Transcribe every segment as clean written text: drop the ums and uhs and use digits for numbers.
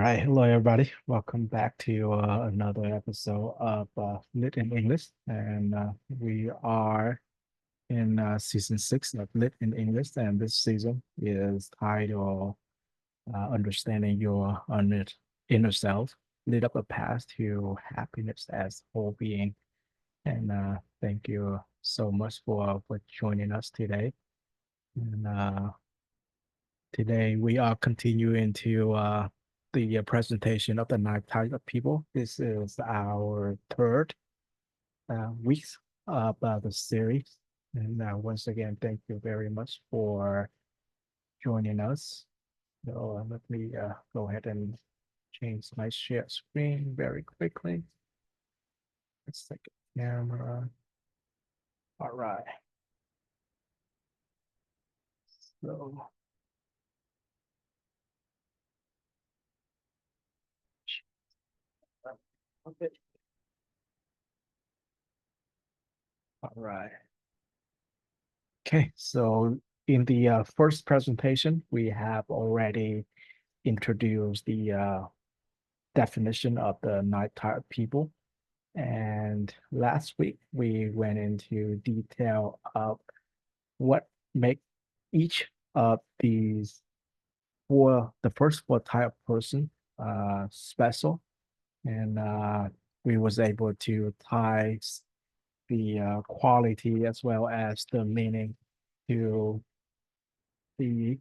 right, hello everybody. Welcome back to another episode of Lit in English, and we are in season 6 of Lit in English, and this season is titled "Understanding Your Inner Self: Lead Up a Path to Happiness as Whole Being." And thank you so much for joining us today. And today we are continuing to the presentation of the 9 types of people. This is our third week of the series. And once again, thank you very much for joining us. So let me go ahead and change my share screen very quickly. Let's take a camera. All right. So, okay. All right. Okay, so in the first presentation, we have already introduced the definition of the night type people. And last week, we went into detail of what make each of these the first four type of person special. And we was able to tie the quality as well as the meaning to the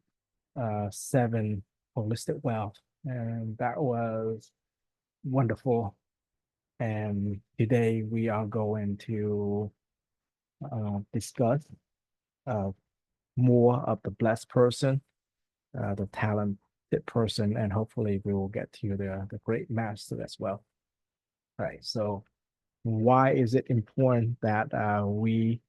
seven holistic wealth. And that was wonderful. And today we are going to discuss uh, more of the blessed person, the talented person, and hopefully we will get to the great master as well. Right. So why is it important that we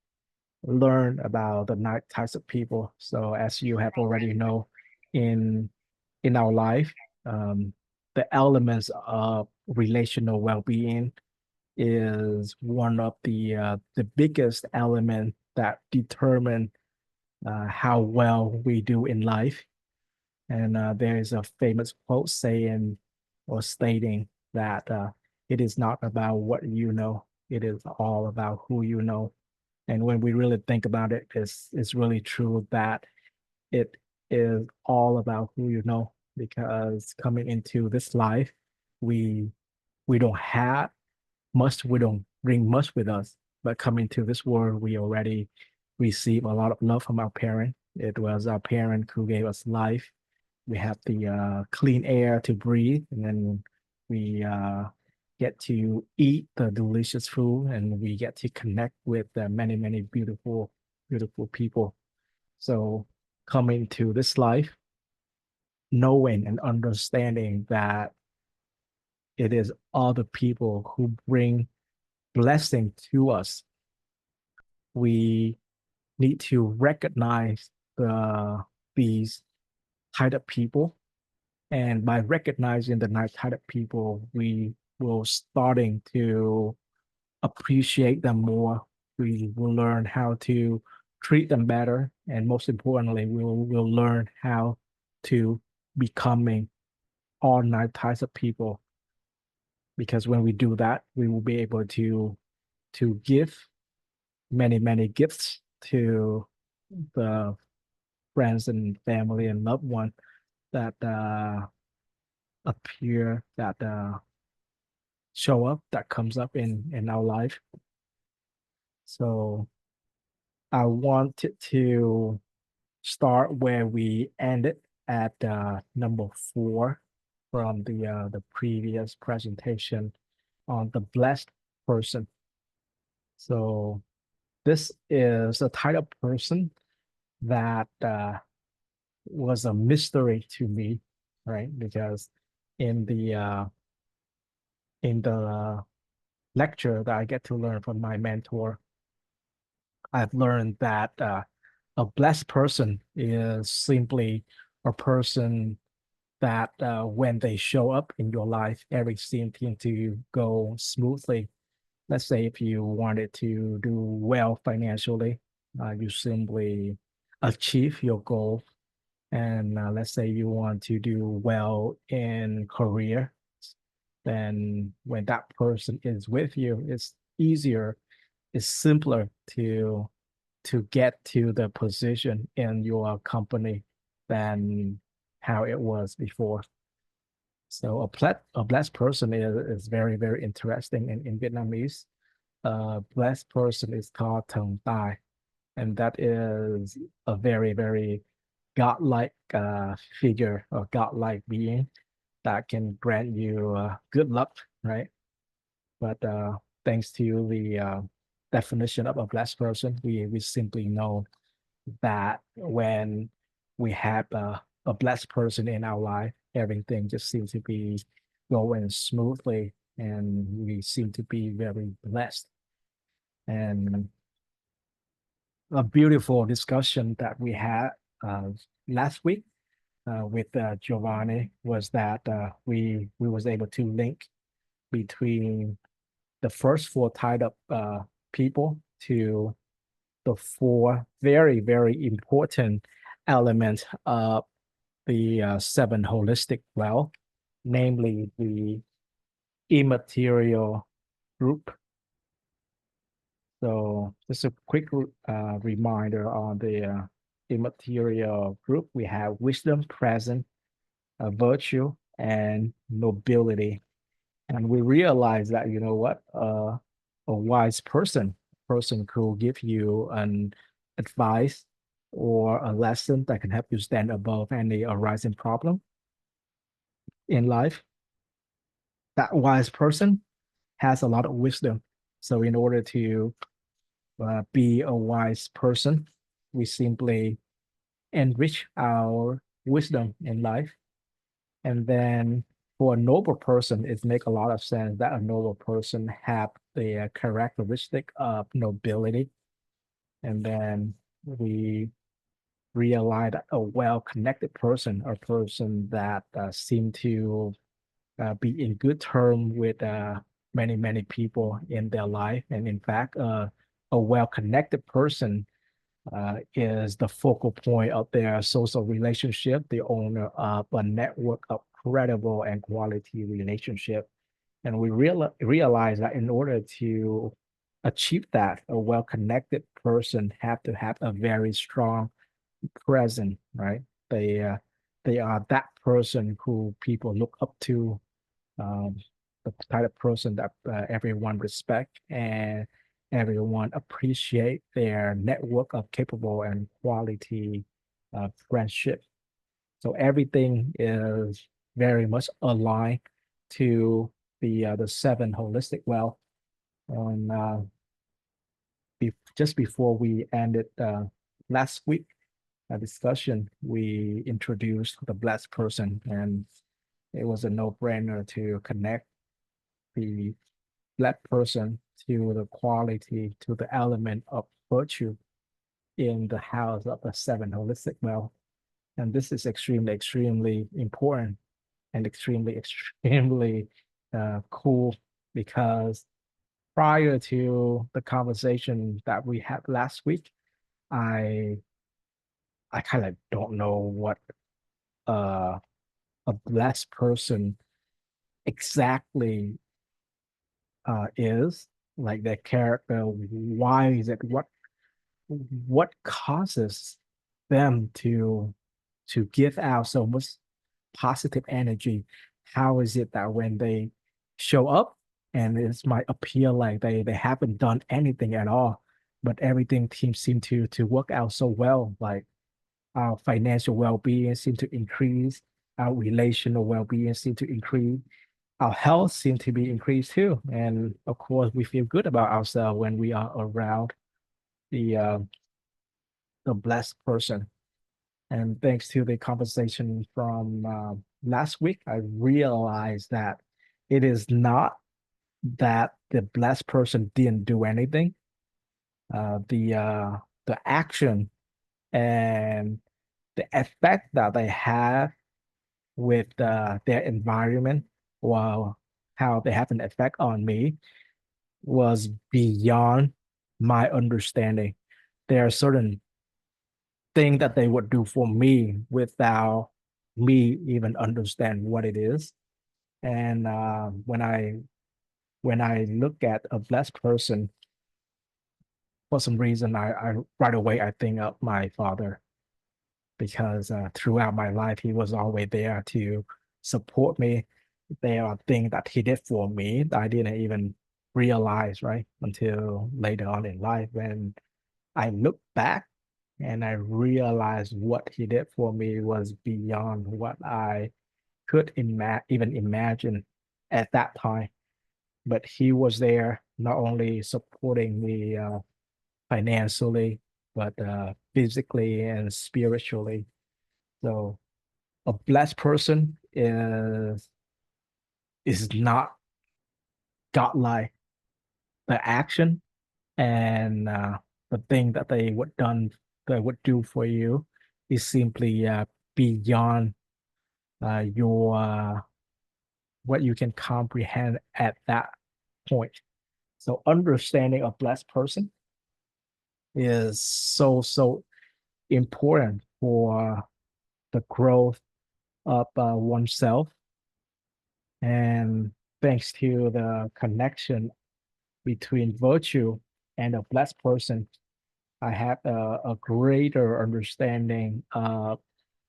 learn about the 9 types of people? So as you have already know, in in our life, um, the elements of relational well-being is one of the biggest element that determine how well we do in life. And there is a famous quote saying or stating that it is not about what you know, it is all about who you know. And when we really think about it, it's really true that it is all about who you know, because coming into this life, we we don't have much, we don't bring much with us, but coming to this world, we already receive a lot of love from our parent. It was our parent who gave us life. We have the clean air to breathe, and then we get to eat the delicious food, and we get to connect with many, many beautiful, beautiful people. So coming to this life, knowing and understanding that it is other people who bring blessing to us, we need to recognize these type of people. And by recognizing the nice type of people, we will starting to appreciate them more. We will learn how to treat them better. And most importantly, we'll learn how to becoming all nice types of people. Because when we do that, we will be able to give many, many gifts to the friends and family and loved one that appear, that show up, that comes up in our life. So I wanted to start where we ended at number 4 from the previous presentation on the blessed person. So this is a type of person that was a mystery to me, right? Because in the lecture that I get to learn from my mentor, I've learned that a blessed person is simply a person that when they show up in your life, everything seems to go smoothly. Let's say if you wanted to do well financially, you simply achieve your goal And let's say you want to do well in career, then when that person is with you, it's easier, it's simpler to get to the position in your company than how it was before. So a blessed person is very, very interesting in Vietnamese. Blessed person is called Thần Tai, and that is a very, very godlike figure or godlike being that can grant you good luck, right? But thanks to the definition of a blessed person, we simply know that when we have a blessed person in our life, everything just seems to be going smoothly, and we seem to be very blessed. And a beautiful discussion that we had uh, last week with Giovanni was that we was able to link between the first four tied up people to the four very, very important elements of the seven holistic wealth, namely the immaterial group. So just a quick reminder on the immaterial group. We have wisdom, presence, virtue, and nobility. And we realize that, you know what, a wise person could give you an advice or a lesson that can help you stand above any arising problem in life. That wise person has a lot of wisdom. So in order to be a wise person, we simply enrich our wisdom in life. And then for a noble person, it makes a lot of sense that a noble person have the characteristic of nobility. And then we realize that a well-connected person, a person that seem to be in good term with many, many people in their life. And in fact, a well-connected person is the focal point of their social relationship, the owner of a network of credible and quality relationship. And we realize that in order to achieve that, a well-connected person have to have a very strong presence, right? They are that person who people look up to, um, the type of person that everyone respect and everyone appreciate their network of capable and quality friendship. So everything is very much aligned to the seven holistic wealth. And just before we ended last week discussion, we introduced the blessed person, and it was a no-brainer to connect the black person to the quality, to the element of virtue in the house of the seven holistic wealth. And this is extremely, extremely important and extremely, extremely cool, because prior to the conversation that we had last week, I I kind of don't know what uh, a blessed person exactly is, like their character. Why is it? What causes them to give out so much positive energy? How is it that when they show up and it might appear like they haven't done anything at all, but everything seem to work out so well, like our financial well-being seem to increase, our relational well-being seem to increase, our health seem to be increased too. And of course, we feel good about ourselves when we are around the uh, the blessed person. And thanks to the conversation from last week, I realized that it is not that the blessed person didn't do anything. The action and the effect that they have with their environment, while how they have an effect on me, was beyond my understanding. There are certain thing that they would do for me without me even understand what it is. And when I look at a blessed person, for some reason, I right away I think of my father because throughout my life he was always there to support me. There are things that he did for me that I didn't even realize, right, until later on in life when I look back and I realized what he did for me was beyond what I could even imagine at that time. But he was there not only supporting me financially, but physically and spiritually. So a blessed person is not godlike. The action and the thing that they would do for you is simply beyond your what you can comprehend at that point. So understanding a blessed person is so important for the growth of oneself. And thanks to the connection between virtue and a blessed person, I have a greater understanding of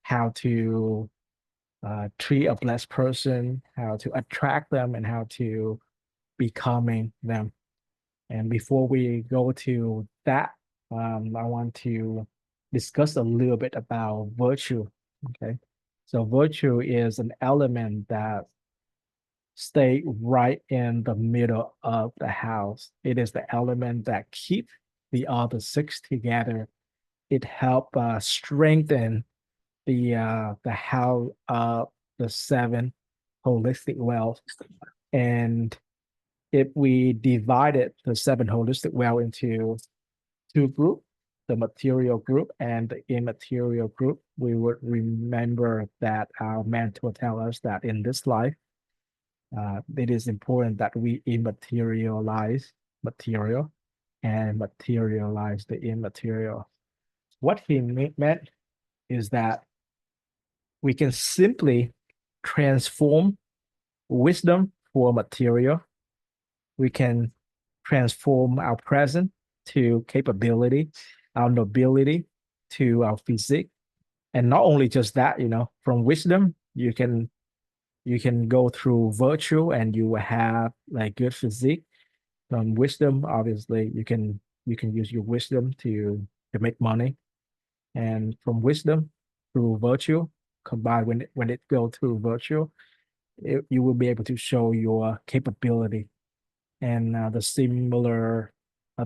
how to treat a blessed person, how to attract them, and how to becoming them. And before we go to that, I want to discuss a little bit about virtue. Okay. So virtue is an element that stay right in the middle of the house. It is the element that keep the other six together. It help strengthen the house of the seven holistic wealth. And if we divided the seven holistic wealth into two groups, the material group and the immaterial group, we would remember that our mentor tell us that in this life, it is important that we immaterialize material and materialize the immaterial. What he meant is that we can simply transform wisdom for material. We can transform our present to capability, our nobility to our physique. And not only just that, from wisdom, you can go through virtue and you will have like good physique. From wisdom, obviously, you can use your wisdom to make money. And from wisdom through virtue, combined when it go through virtue, you will be able to show your capability. And the similar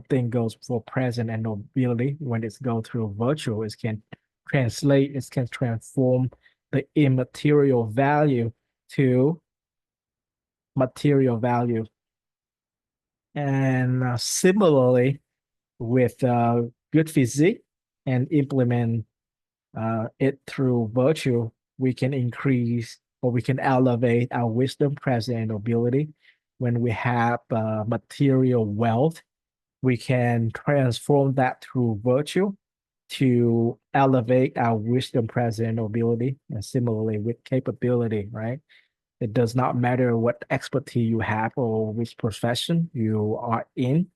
thing goes for present and nobility. When it's go through virtue, it can transform the immaterial value to material value. And similarly, with good physique and implement it through virtue, we can increase or we can elevate our wisdom, presence, and ability. When we have material wealth, we can transform that through virtue to elevate our wisdom, presence, and ability. And similarly with capability, right? It does not matter what expertise you have or which profession you are in.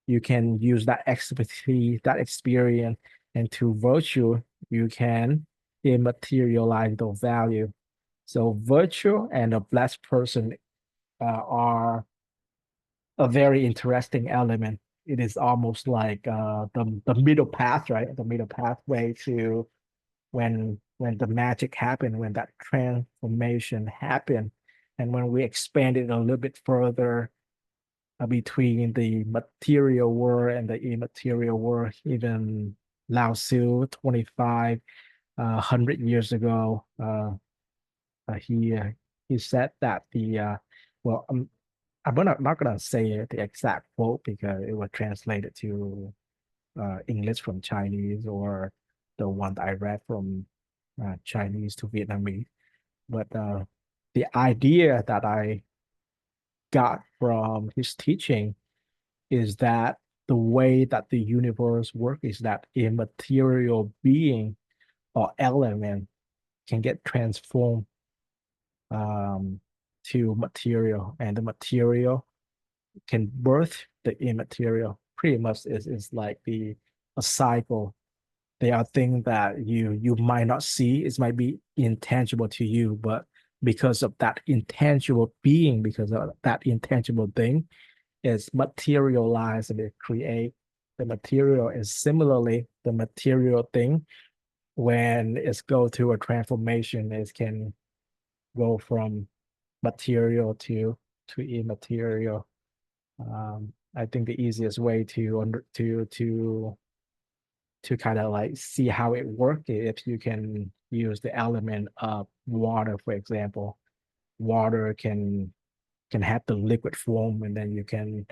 You can use that expertise, that experience, and to virtue, you can immaterialize the value. So virtue and a blessed person are a very interesting element. It is almost like the middle path, right? The middle pathway to when the magic happened, when that transformation happened, and when we expand it a little bit further between the material world and the immaterial world, even Lao Tzu, 25 100 years ago, he said that well, I'm not gonna say the exact quote because it was translated to English from Chinese or the one that I read from Chinese to Vietnamese. But the idea that I got from his teaching is that the way that the universe works is that a material being or element can get transformed um, to material, and the material can birth the immaterial. Pretty much is like a cycle. They are things that you might not see. It might be intangible to you, but because of that intangible being, because of that intangible thing, is materialized and it create the material. And similarly, the material thing, when it's go through a transformation, it can go from material to immaterial. I think the easiest way to kind of like see how it works if you can use the element of water, for example. Water can have the liquid form, and then you can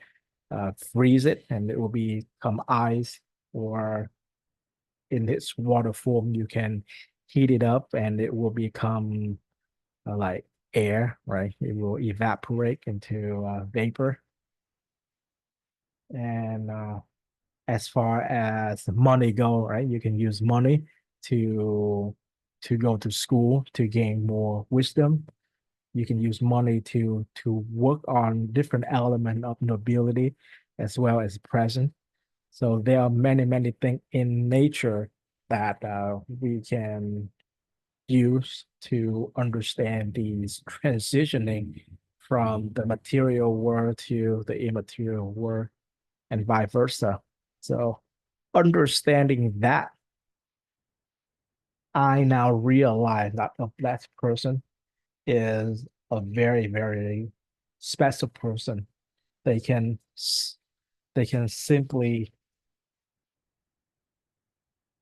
freeze it and it will become ice, or in its water form you can heat it up and it will become like air, right? It will evaporate into vapor. And as far as money go, right, you can use money to go to school to gain more wisdom. You can use money to work on different element of nobility as well as present. So there are many things in nature that we can use to understand these transitioning from the material world to the immaterial world and vice versa. So understanding that, I now realize that a blessed person is a very special person. They can they can simply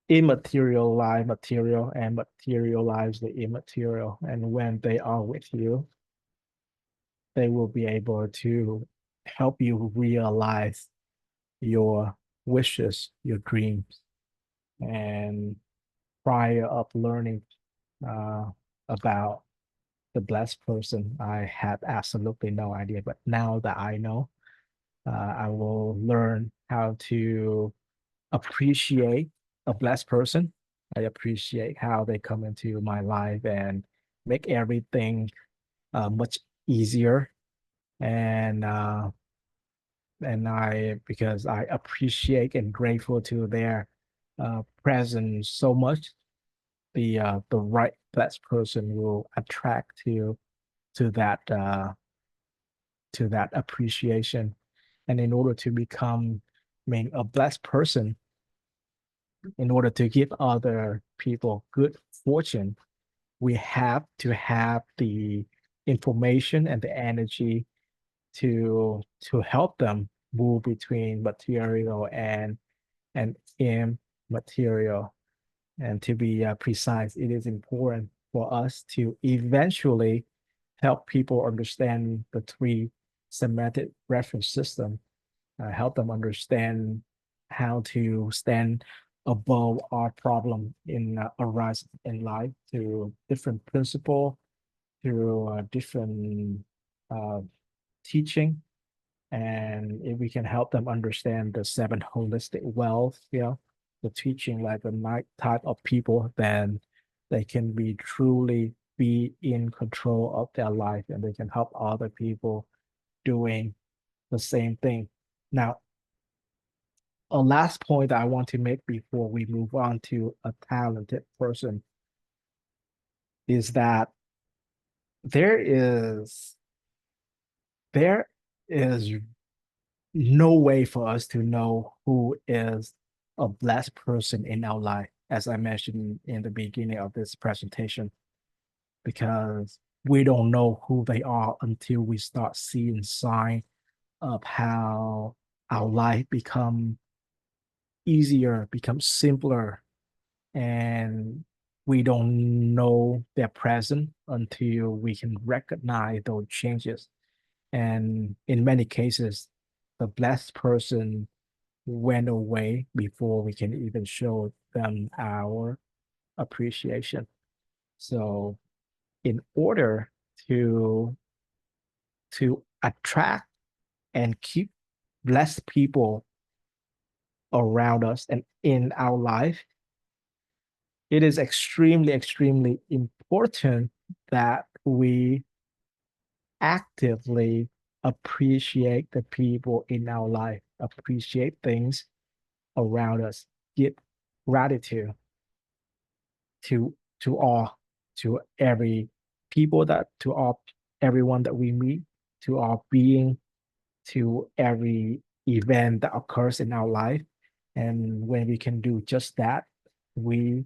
immaterialize material and materialize the immaterial. And when they are with you, they will be able to help you realize your wishes, your dreams. And prior of learning uh, about the blessed person, I had absolutely no idea. But now that I know, I will learn how to appreciate a blessed person. I appreciate how they come into my life and make everything much easier. And because I appreciate and grateful to their presence so much, the right blessed person will attract to that to that appreciation. And in order to become, I mean, a blessed person, in order to give other people good fortune, we have to have the information and the energy to help them move between material and immaterial. And to be precise, it is important for us to eventually help people understand the three semantic reference system, help them understand how to stand above our problem in arise in life through different principle, through different uh, teaching. And if we can help them understand the seven holistic wealth, the teaching like the night type of people, then they can be truly be in control of their life, and they can help other people doing the same thing. Now, a last point that I want to make before we move on to a talented person is that there is there is no way for us to know who is a blessed person in our life, as I mentioned in the beginning of this presentation, because we don't know who they are until we start seeing signs of how our life become easier, become simpler, and we don't know their present until we can recognize those changes. And in many cases, the blessed person went away before we can even show them our appreciation. So in order to attract and keep blessed people around us and in our life, it is extremely, extremely important that we actively appreciate the people in our life, appreciate things around us, give gratitude to all, to every people that to all everyone that we meet, to our being, to every event that occurs in our life. And when we can do just that, we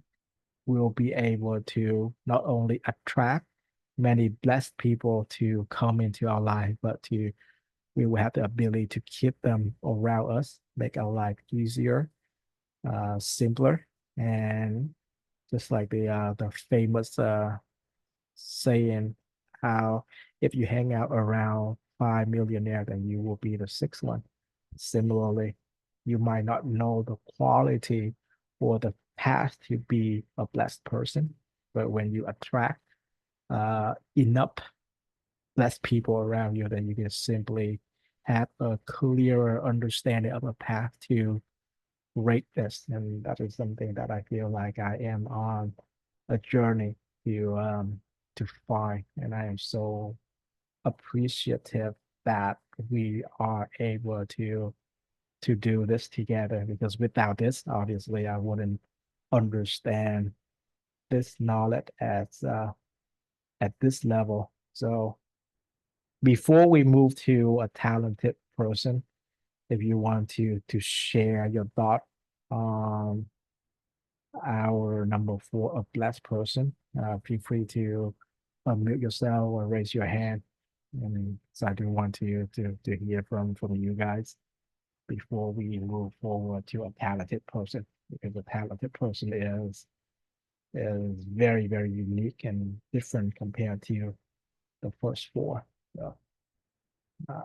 will be able to not only attract many blessed people to come into our life, but to we will have the ability to keep them around us, make our life easier, simpler, and just like the famous saying, how if you hang out around 5 millionaires, then you will be the sixth one. Similarly, you might not know the quality or the path to be a blessed person, but when you attract enough blessed people around you, then you can simply have a clearer understanding of a path to greatness. And that is something that I feel like I am on a journey to find. And I am so appreciative that we are able to do this together, because without this, obviously I wouldn't understand this knowledge at this level. So before we move to a talented person, if you want to share your thought on our number four, a blessed person, feel free to unmute yourself or raise your hand. And so I do want to hear from you guys before we move forward to a talented person, because a talented person is very, very unique and different compared to the first four. So, uh,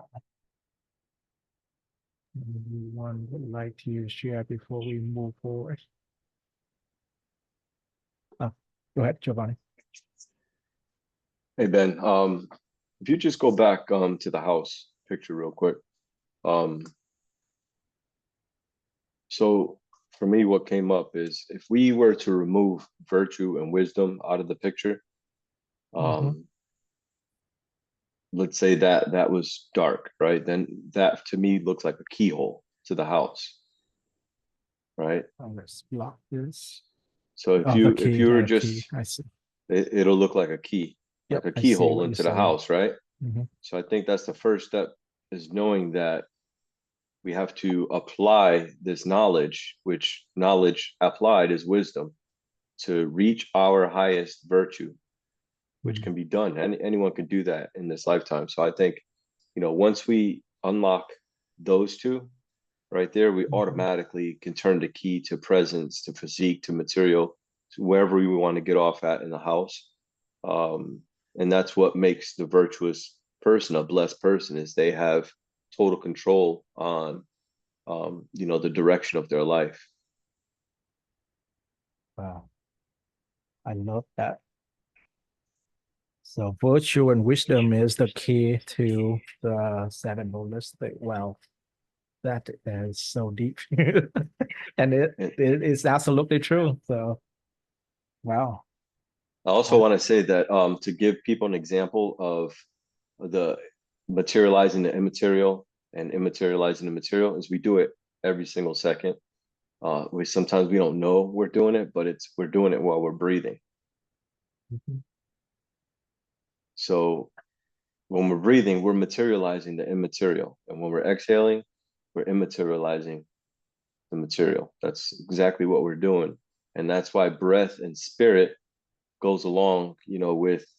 anyone would like to share before we move forward? Uh, Go ahead, Giovanni. Hey Ben, if you just go back to the house picture real quick. Um, so for me, what came up is if we were to remove virtue and wisdom out of the picture, Mm-hmm. let's say that was dark, right? Then that to me looks like a keyhole to the house, right? Let's block this. So if Oh, the if key, you were the key. just I see. it'll look like a key, like Yep, a I see keyhole what you're into the saying. house, right? Mm-hmm. So I think that's the first step, is knowing that we have to apply this knowledge, which knowledge applied is wisdom, to reach our highest virtue, which Mm-hmm. can be done. Anyone can do that in this lifetime. So I think, once we unlock those two right there, we Mm-hmm. automatically can turn the key to presence, to physique, to material, to wherever we want to get off at in the house. Um, and that's what makes the virtuous person a blessed person, is they have total control on the direction of their life. Wow, I love that. So virtue and wisdom is the key to the seven holistic wealth. That is so deep. And And it is absolutely true. So wow. I also I, want to say that to give people an example of the materializing the immaterial and immaterializing the material, is we do it every single second. We sometimes we don't know we're doing it, but we're doing it while we're breathing. Mhm. So when we're breathing, we're materializing the immaterial, and when we're exhaling, we're immaterializing the material. That's exactly what we're doing, and that's why breath and spirit goes along,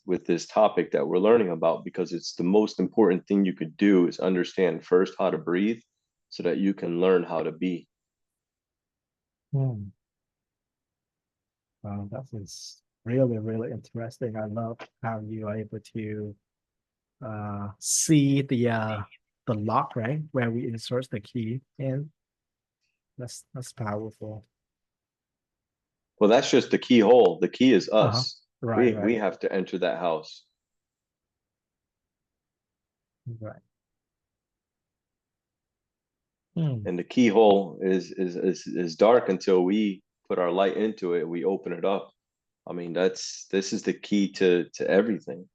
with this topic that we're learning about, because it's the most important thing you could do, is understand first how to breathe so that you can learn how to be. Hmm. Wow, that is really, really interesting. I love how you are able to see the lock, right? Where we insert the key in. That's powerful. Well, that's just the keyhole. The key is Uh-huh. us. Right, We right, have to enter that house. right. Hmm. And the keyhole is dark until we put our light into it, we open it up. I mean, this is the key to everything.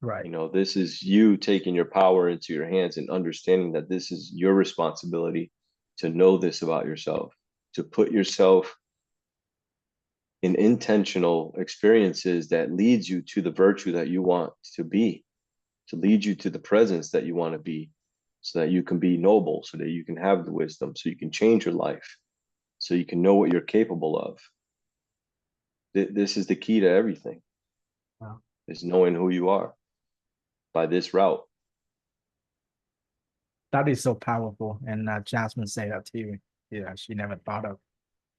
Right. This is you taking your power into your hands and understanding that this is your responsibility to know this about yourself, to put yourself in intentional experiences that leads you to the virtue that you want to be, to lead you to the presence that you want to be, so that you can be noble, so that you can have the wisdom, so you can change your life, so you can know what you're capable of. This is the key to everything, Wow. is knowing who you are by this route. That is so powerful. And Jasmine said that too. Yeah, she never thought of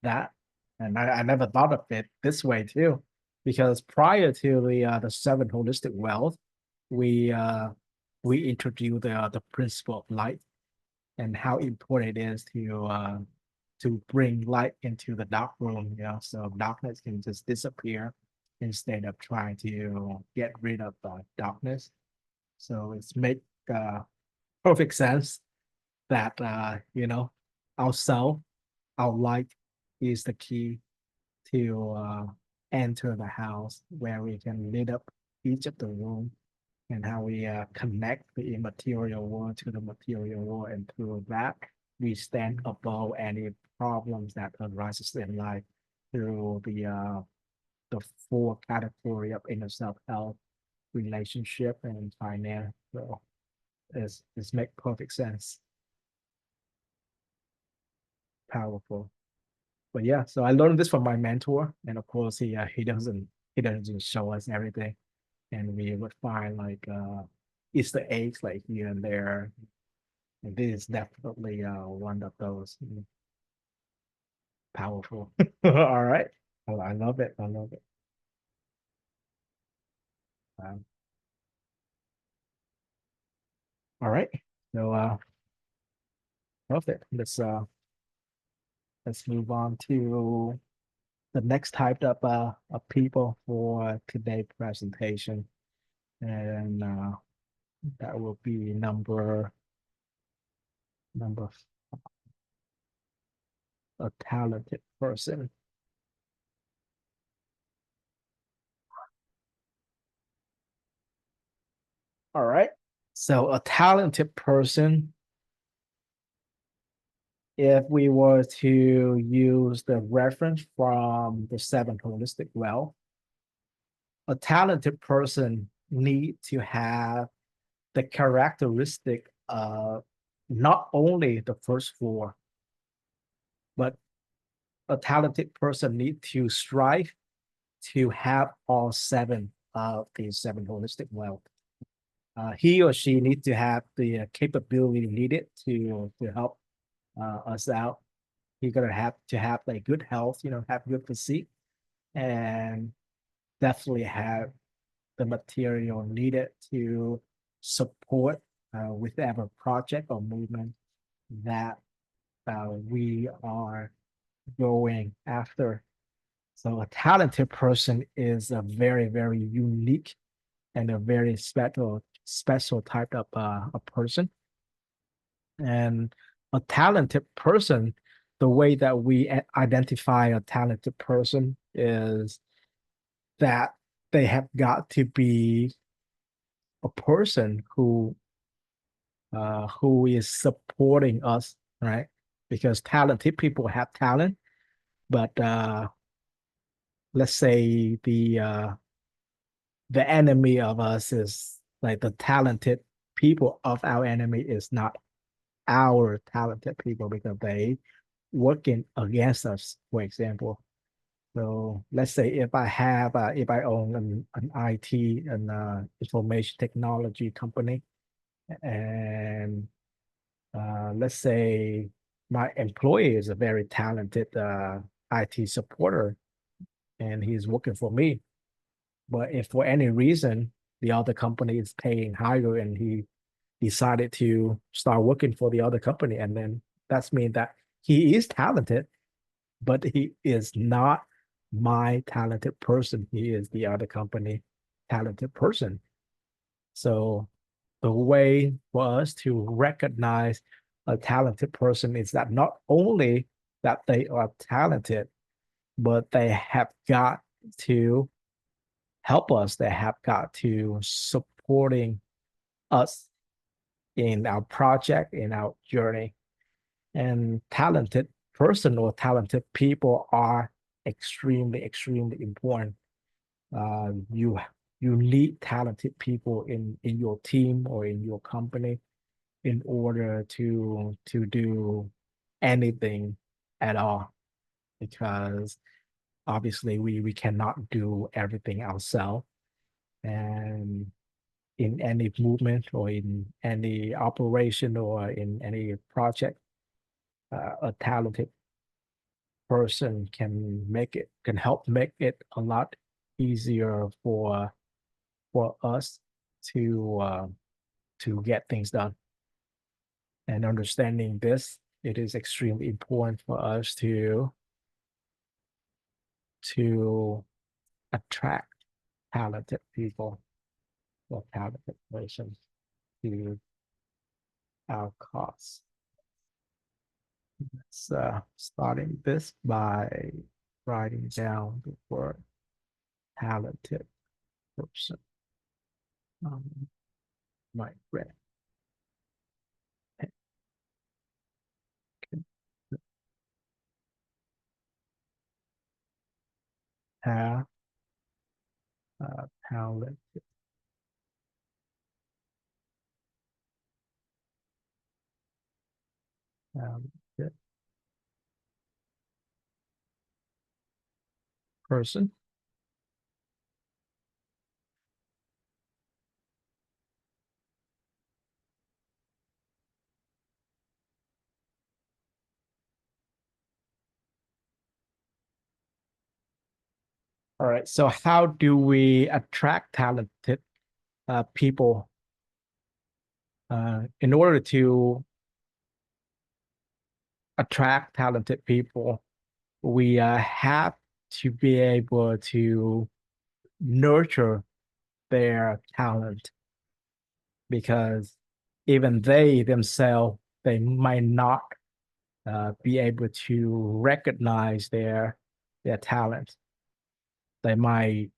that. And I never thought of it this way too. Because prior to the seven holistic wealth, we we introduced the principle of light and how important it is to bring light into the dark room, so darkness can just disappear instead of trying to get rid of darkness. So it's make uh, perfect sense that our self, our light is the key to enter the house where we can lit up each of the room, and how we connect the immaterial world to the material world, and through that we stand above any problems that arises in life through the four category of inner self health, relationship, and finance. So it's make perfect sense. Powerful. But yeah, so I learned this from my mentor, and of course he doesn't show us everything, and we would find like Easter eggs like here and there. And this is definitely one of those. Powerful. All right. I love it. I love it. Um, all right. So perfect. Let's move on to the next type of people for today's presentation. And that will be number a talented person. All right. So a talented person, if we were to use the reference from the seven holistic wealth, a talented person need to have the characteristic of not only the first four, but a talented person need to strive to have all seven of these seven holistic wealth. He or she needs to have the capability needed to help us out. He's gonna have to have like good health, have good physique, and definitely have the material needed to support whatever project or movement that we are going after. So a talented person is a very, very unique and a very special type of a person. And a talented person, the way that we identify a talented person is that they have got to be a person who is supporting us, right? Because talented people have talent, but let's say the enemy of us is like the talented people of our enemy is not our talented people because they working against us, for example. So let's say if I own an IT and information technology company, and let's say my employee is a very talented IT supporter, and he's working for me. But if for any reason the other company is paying higher and he decided to start working for the other company, and then that's mean that he is talented, but he is not my talented person. He is the other company talented person. So the way for us to recognize a talented person is that not only that they are talented, but they have got to help us. They have got to supporting us in our project, in our journey. And talented person or talented people are extremely, extremely important. You need talented people in your team or in your company in order to do anything at all, because obviously we cannot do everything ourselves. And in any movement or in any operation or in any project, a talented person can help make it a lot easier for us to get things done. And understanding this, it is extremely important for us to attract talented people or talented persons to our cause. Let's starting this by writing down the word talented person. My friend. Have talented talented person. All right. So how do we attract talented people? In order to attract talented people, we have to be able to nurture their talent, because even they themselves, they might not be able to recognize their talent. They might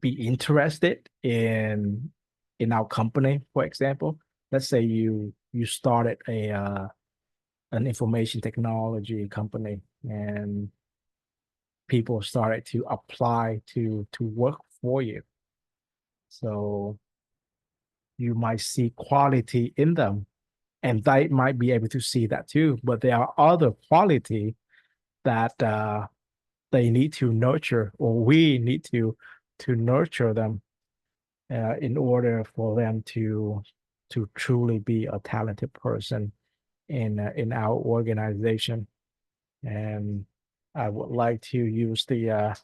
be interested in our company, for example. Let's say you started a an information technology company, and people started to apply to work for you. So you might see quality in them, and they might be able to see that too. But there are other quality that they need to nurture, or we need to nurture them in order for them to truly be a talented person in our organization. And I would like to use the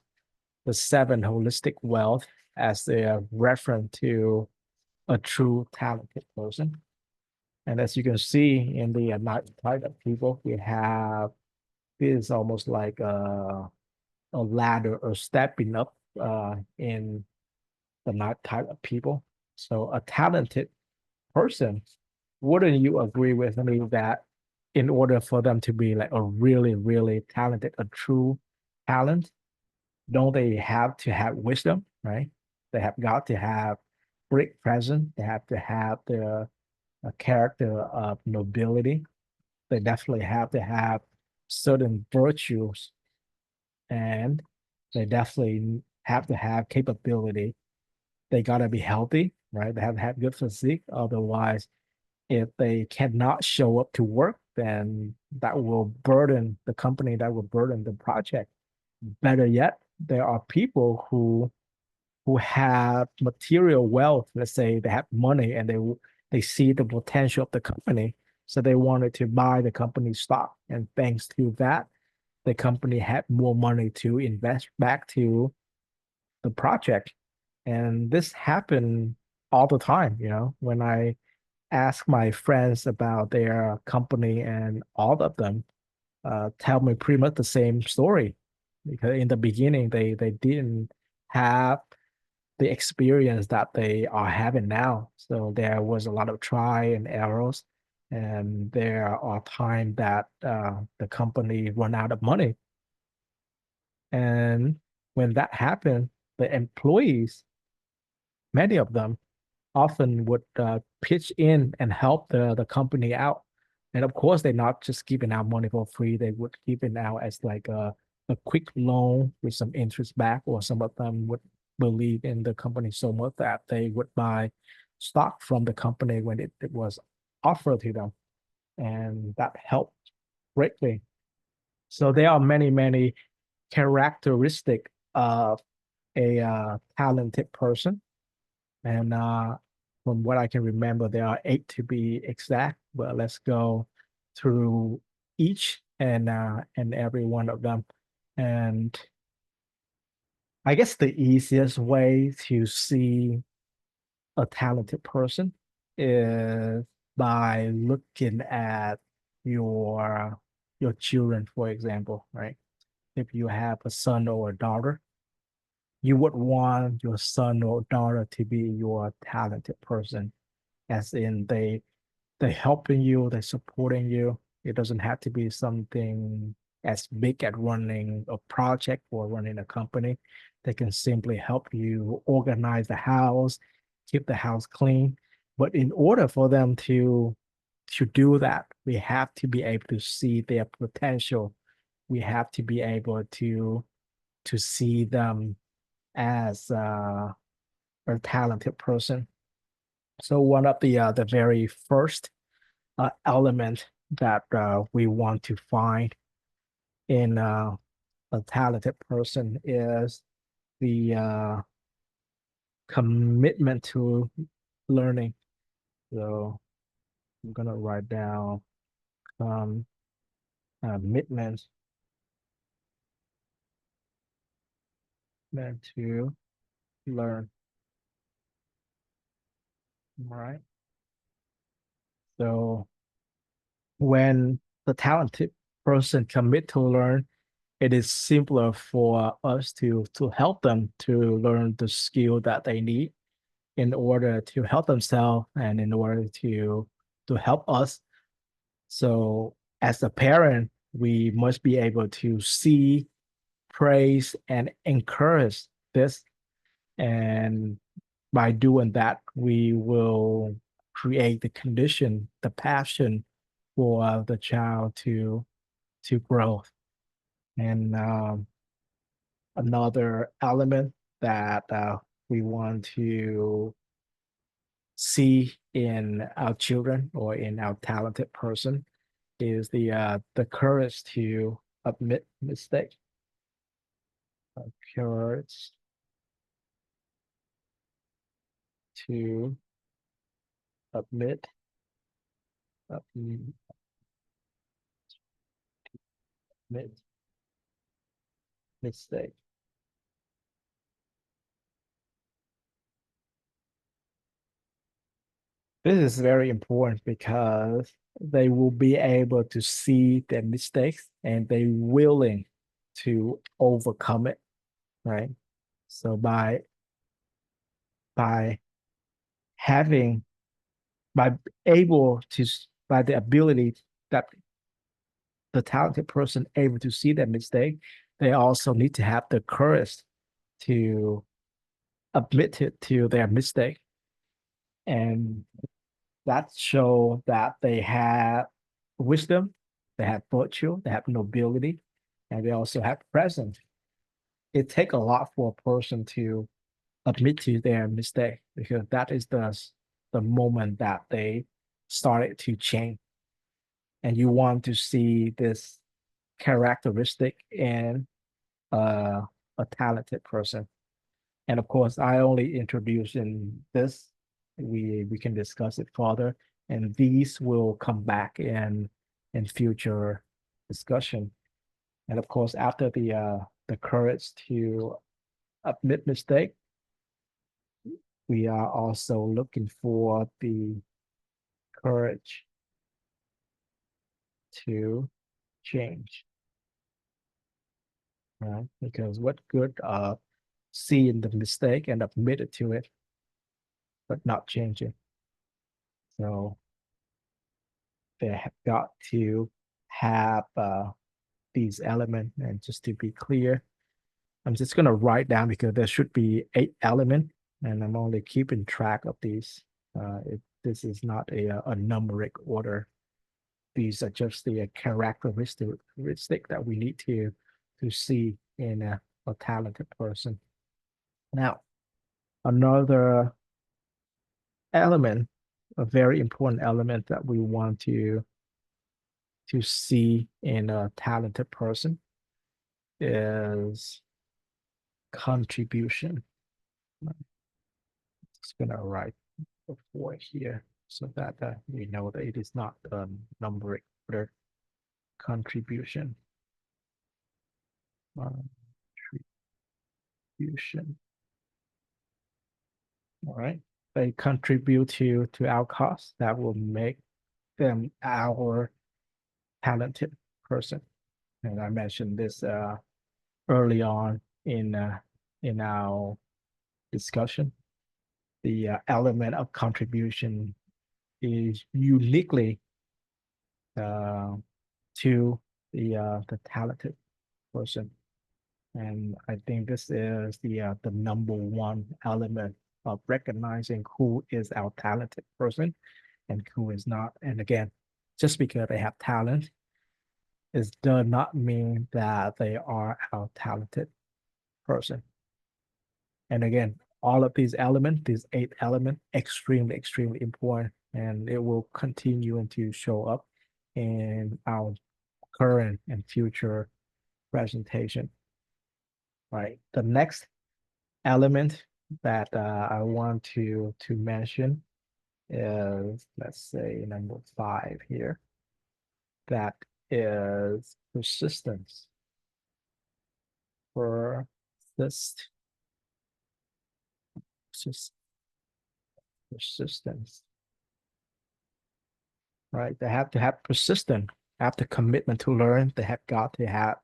seven holistic wealth as the reference to a true talented person. And as you can see in the nine type of people, we have this is almost like a ladder or stepping up in the nine type of people. So a talented person, wouldn't you agree with me that in order for them to be like a really, really talented, a true talent, don't they have to have wisdom, right? They have got to have great presence. They have to have the character of nobility. They definitely have to have certain virtues, and they definitely have to have capability. They gotta be healthy, right? They have to have good physique. Otherwise, if they cannot show up to work, then that will burden the company, that will burden the project. Better yet, there are people who have material wealth. Let's say they have money and they see the potential of the company, so they wanted to buy the company stock. And thanks to that, the company had more money to invest back to the project. And this happened all the time, when I ask my friends about their company, and all of them tell me pretty much the same story, because in the beginning they didn't have the experience that they are having now. So there was a lot of try and errors. And there are times that the company run out of money. And when that happened, the employees, many of them, often would pitch in and help the company out. And of course, they're not just giving out money for free. They would give it out as like a quick loan with some interest back, or some of them would believe in the company so much that they would buy stock from the company when it was offered to them. And that helped greatly. So there are many, many characteristic of a talented person. And from what I can remember, there are eight to be exact, but let's go through each and every one of them. And I guess the easiest way to see a talented person is by looking at your your children, for example, right? If you have a son or a daughter, you would want your son or daughter to be your talented person, as in they helping you, they supporting you. It doesn't have to be something as big as running a project or running a company. They can simply help you organize the house, keep the house clean. But in order for them to do that, we have to be able to see their potential. We have to be able to see them as a talented person. So one of the very first element that we want to find in a talented person is the commitment to learning. So I'm gonna write down commitment to learn. All right. So when the talented person commit to learn, it is simpler for us to help them to learn the skill that they need in order to help themselves and in order to help us. So as a parent, we must be able to see, praise, and encourage this. And by doing that, we will create the condition, the passion for the child to grow. And another element that we want to see in our children or in our talented person is the courage to admit mistake. Courage to admit admit mistake. This is very important because they will be able to see their mistakes and they willing to overcome it, right? So by having by able to by the ability that the talented person able to see that mistake, they also need to have the courage to admit it to their mistake, and that show that they have wisdom, they have virtue, they have nobility, and they also have presence. It takes a lot for a person to admit to their mistake, because that is the moment that they started to change. And you want to see this characteristic in uh, a talented person. And of course, I only introduce in this. We can discuss it further, and these will come back in future discussion. And of course, after the courage to admit mistake, we are also looking for the courage to change, right? Because what good seeing the mistake and admitted to it, but not changing. So they have got to have these elements. And just to be clear, I'm just going to write down because there should be 8 elements, and I'm only keeping track of these. This is not a numeric order. These are just the characteristic that we need to see in a talented person. Now, another element, a very important element that we want to see in a talented person is contribution. Just gonna write before here so that we know that it is not numeric order. Contribution. Contribution. All right. They contribute to our cause that will make them our talented person. And I mentioned this early on in our discussion. The element of contribution is uniquely to the talented person, and I think this is the number one element of recognizing who is our talented person and who is not. And again, just because they have talent does not mean that they are our talented person. And again, all of these elements, these 8 elements, extremely important, and it will continue to show up in our current and future presentation. Right. The next element that I want to mention is, let's say, number 5 here. That is persistence. Persistence. Right. They have to have persistence, have the commitment to learn. They have got to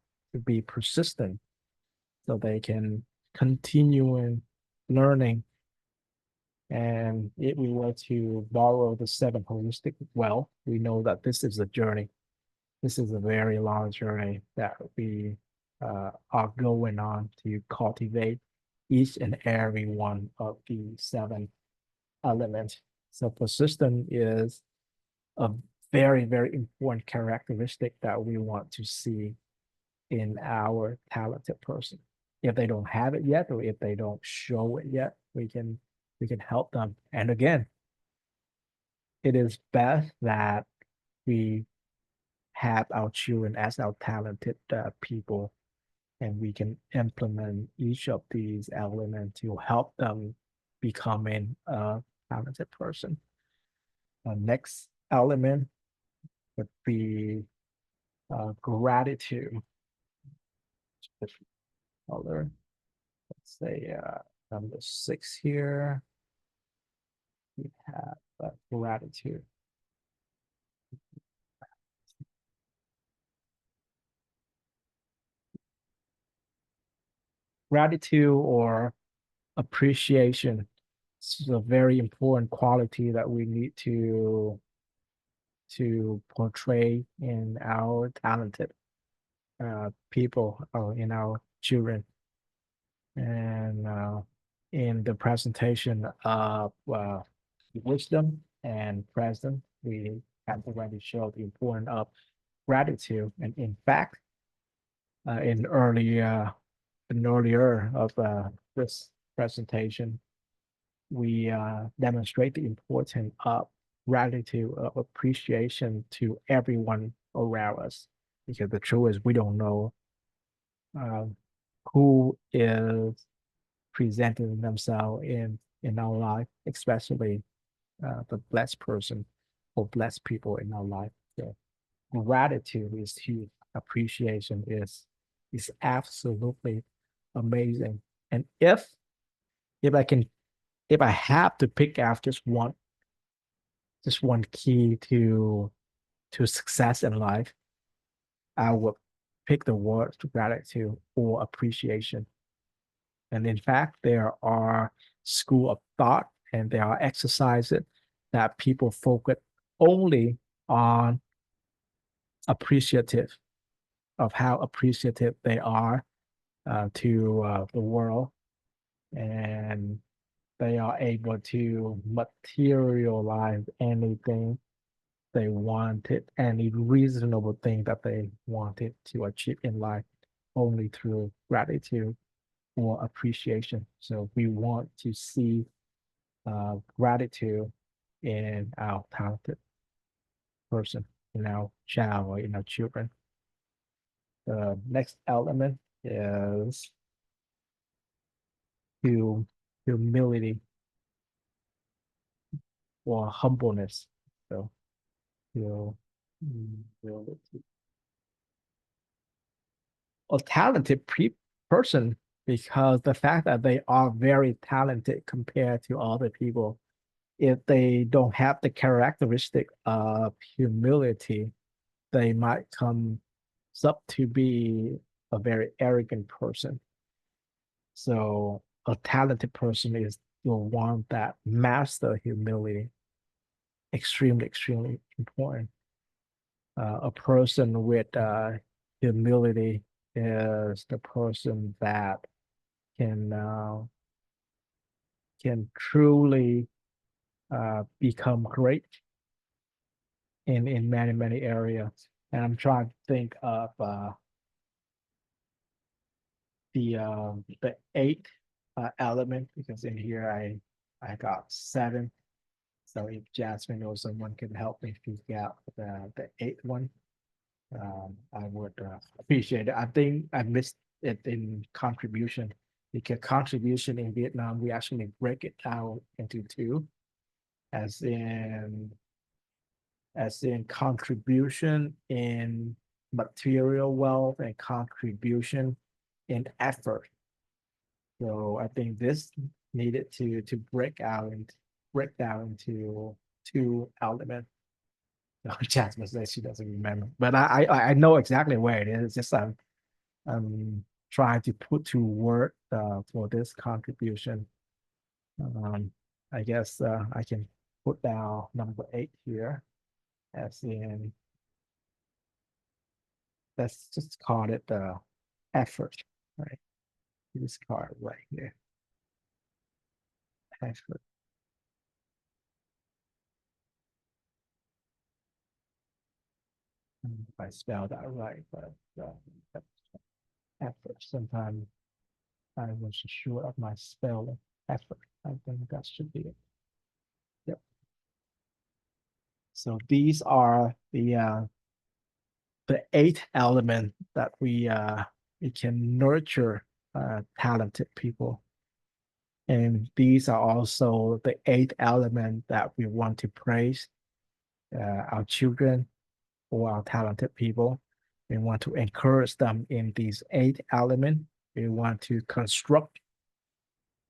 be persistent so they can continue in learning. And if we were to borrow the 7 holistic well, we know that this is a journey. This is a very long journey that we are going on to cultivate each and every one of the 7 elements. So persistence is a very important characteristic that we want to see in our talented person. If they don't have it yet, or if they don't show it yet, we can help them. And again, it is best that we have our children as our talented people, and we can implement each of these elements to help them becoming a talented person. The next element would be gratitude. Color. Let's say number 6 here. We have gratitude. Gratitude or appreciation is a very important quality that we need to portray in our talented people, or in our children. And in the presentation of wisdom and presence, we have already showed the importance of gratitude. And in fact, in earlier of this presentation, we demonstrate the importance of gratitude, of appreciation to everyone around us, because the truth is we don't know who is presenting themselves in our life, especially the blessed person or blessed people in our life. So gratitude is huge. Appreciation is absolutely amazing. And if I have to pick out just one key to success in life, I would pick the words gratitude or appreciation. And in fact, there are school of thought and there are exercises that people focus only on appreciative of how appreciative they are to the world, and they are able to materialize anything they wanted, any reasonable thing that they wanted to achieve in life only through gratitude or appreciation. So we want to see gratitude in our talented person, in our child, or in our children. The next element is humility or humbleness. So humility. A talented person, because the fact that they are very talented compared to other people, if they don't have the characteristic of humility, they might come up to be a very arrogant person. So a talented person is the one that master humility. Extremely, extremely important. A person with humility is the person that can can truly become great in many, many areas. And I'm trying to think of the eighth element, because in here I got seven. So if Jasmine or someone can help me figure out the eighth one, I would appreciate it. I think I missed it in contribution, because contribution in Vietnam, we actually break it out into two, as in contribution in material wealth and contribution in effort. So I think this needed to break down into two elements. Jasmine says she doesn't remember, but I know exactly where it is. It's just I'm trying to put to word for this contribution. Um, I guess I can put down number 8 here, as in, let's just call it the effort, right? This card right here, effort. If I spell that right, but effort. Sometimes I was sure of my spelling. Effort. I think that should be it. Yep. So these are the 8 elements that we can nurture talented people. And these are also the 8 elements that we want to praise our children or our talented people. We want to encourage them in these 8 elements. We want to construct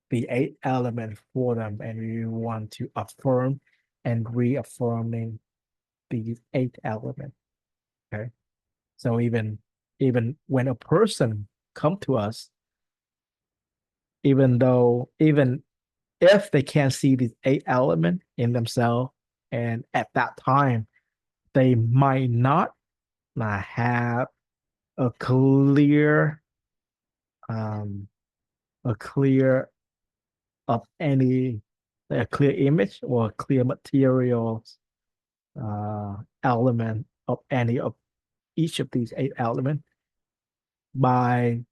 the 8 elements for them, and we want to affirm and reaffirming these 8 elements. Okay. So even when a person come to us, even if they can't see these 8 elements in themselves, and at that time they might not have a clear um a clear of any a clear image or a clear materials element of any of each of these 8 elements. By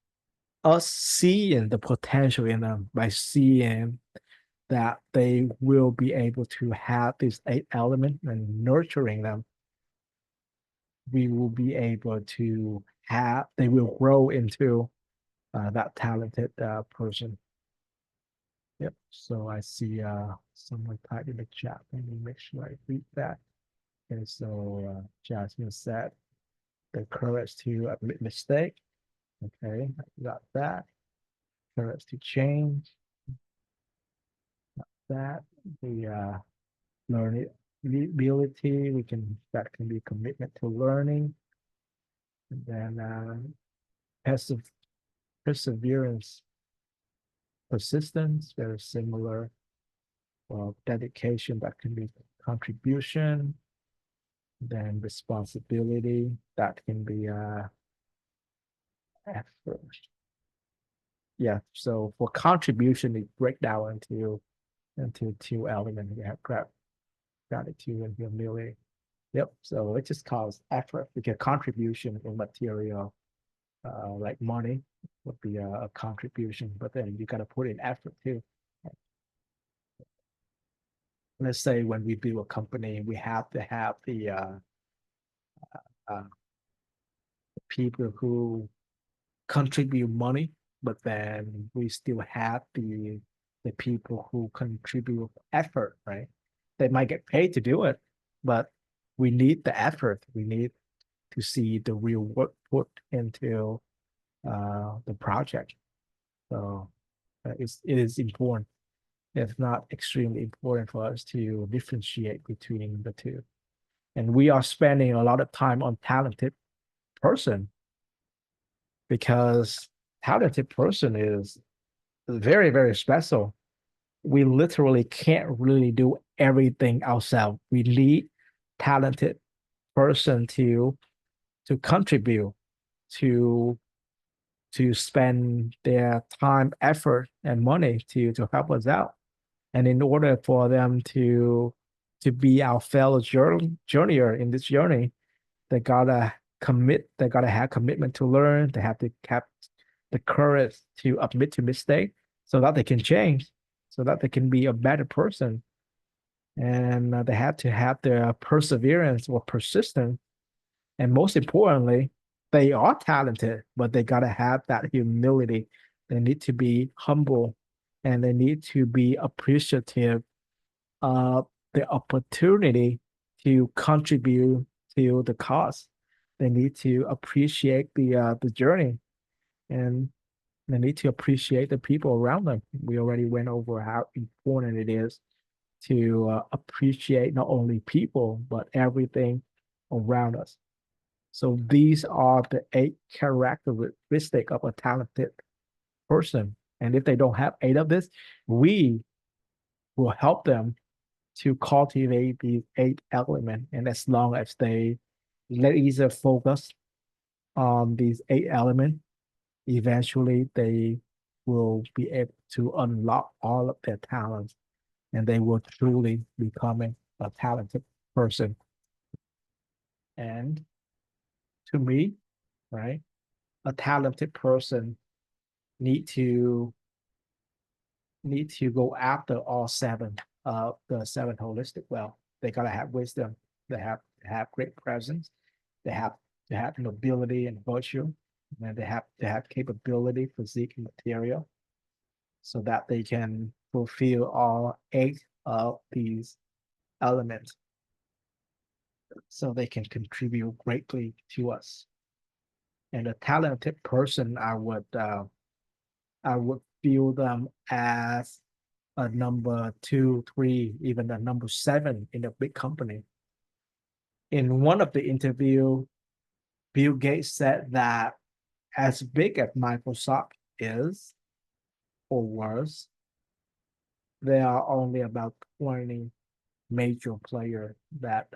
us seeing the potential in them, by seeing that they will be able to have these 8 elements and nurturing them, we will be able to have, they will grow into that talented person. Yep. So I see someone typed in the chat. Let me make sure I read that. Okay, so Jasmine said the courage to admit mistake. Okay, I got that. Courage to change. Got that. The learning ability, that can be commitment to learning. And then perseverance, persistence, very similar. Well, dedication, that can be contribution. Then responsibility, that can be effort. Yeah, so for contribution, it break down into two elements. We have gratitude and humility. Yep. So it just calls effort because contribution in material, like money, would be a contribution, but then you got to put in effort too. Let's say when we build a company, we have to have the uh, people who contribute money, but then we still have the people who contribute effort, right? They might get paid to do it, but we need the effort. We need to see the real work put into the project. So it is important. It's not extremely important for us to differentiate between the two. And we are spending a lot of time on talented person because talented person is very, very special. We literally can't really do everything ourselves. We need talented person to contribute, to to spend their time, effort, and money to help us out. And in order for them to be our fellow journeyer in this journey, they gotta commit, they gotta have commitment to learn, they have to have the courage to admit to mistake so that they can change, so that they can be a better person. And they have to have their perseverance or persistence. And most importantly, they are talented, but they gotta have that humility. They need to be humble and they need to be appreciative of the opportunity to contribute to the cause. They need to appreciate the journey, and they need to appreciate the people around them. We already went over how important it is to appreciate not only people but everything around us. So these are the 8 characteristics of a talented person. And if they don't have 8 of this, we will help them to cultivate these 8 elements. And as long as they laser focus on these 8 elements, eventually they will be able to unlock all of their talents and they will truly becoming a talented person. And to me, right, a talented person need to go after all 7 of the 7 holistic well. They gotta have wisdom, they have to have great presence, they have to have nobility and virtue, and they have to have capability, physique, and material, so that they can fulfill all 8 of these elements, so they can contribute greatly to us. And a talented person, I would feel them as a number 2, 3, even a number 7 in a big company. In one of the interview, Bill Gates said that as big as Microsoft is or was, there are only about 20 major players that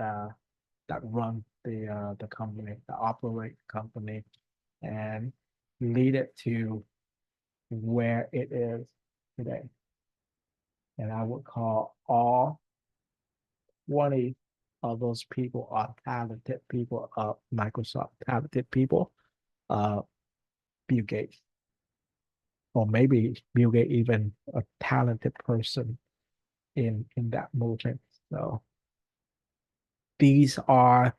run the company, that operate the company, and lead it to where it is today. And I would call all 20 of those people are talented people of Microsoft, talented people, uh, Bill Gates, or maybe Bill Gates even a talented person in that movement. So these are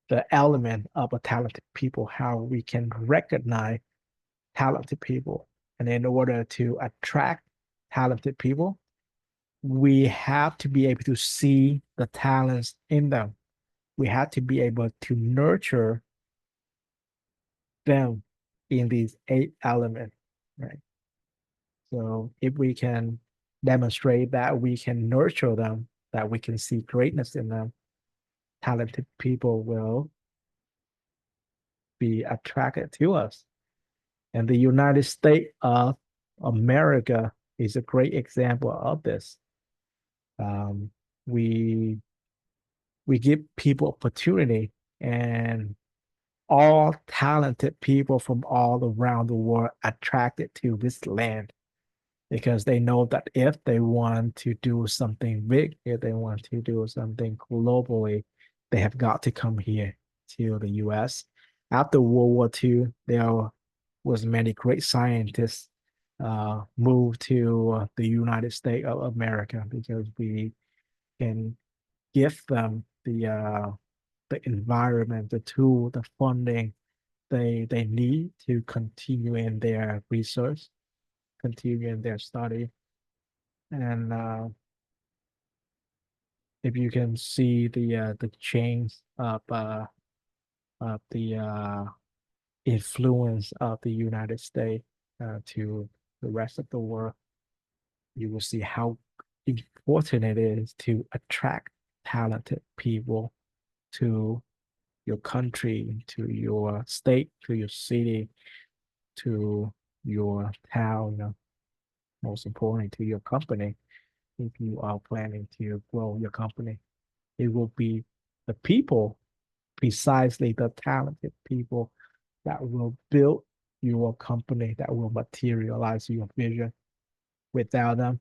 the element of a talented people, how we can recognize talented people. And in order to attract talented people, we have to be able to see the talents in them. We have to be able to nurture them in these 8 elements, right? So if we can demonstrate that we can nurture them, that we can see greatness in them, talented people will be attracted to us. And the United States of America is a great example of this. We we give people opportunity, and all talented people from all around the world attracted to this land because they know that if they want to do something big, if they want to do something globally, they have got to come here to the US. After World War II, there was many great scientists moved to the United States of America because we can give them the environment, the tool, the funding they need to continue in their research, continue in their study. And if you can see the change of the influence of the United States to the rest of the world, you will see how important it is to attract talented people to your country, to your state, to your city, to your town, most importantly, to your company. If you are planning to grow your company, it will be the people, precisely the talented people, that will build your company, that will materialize your vision. Without them,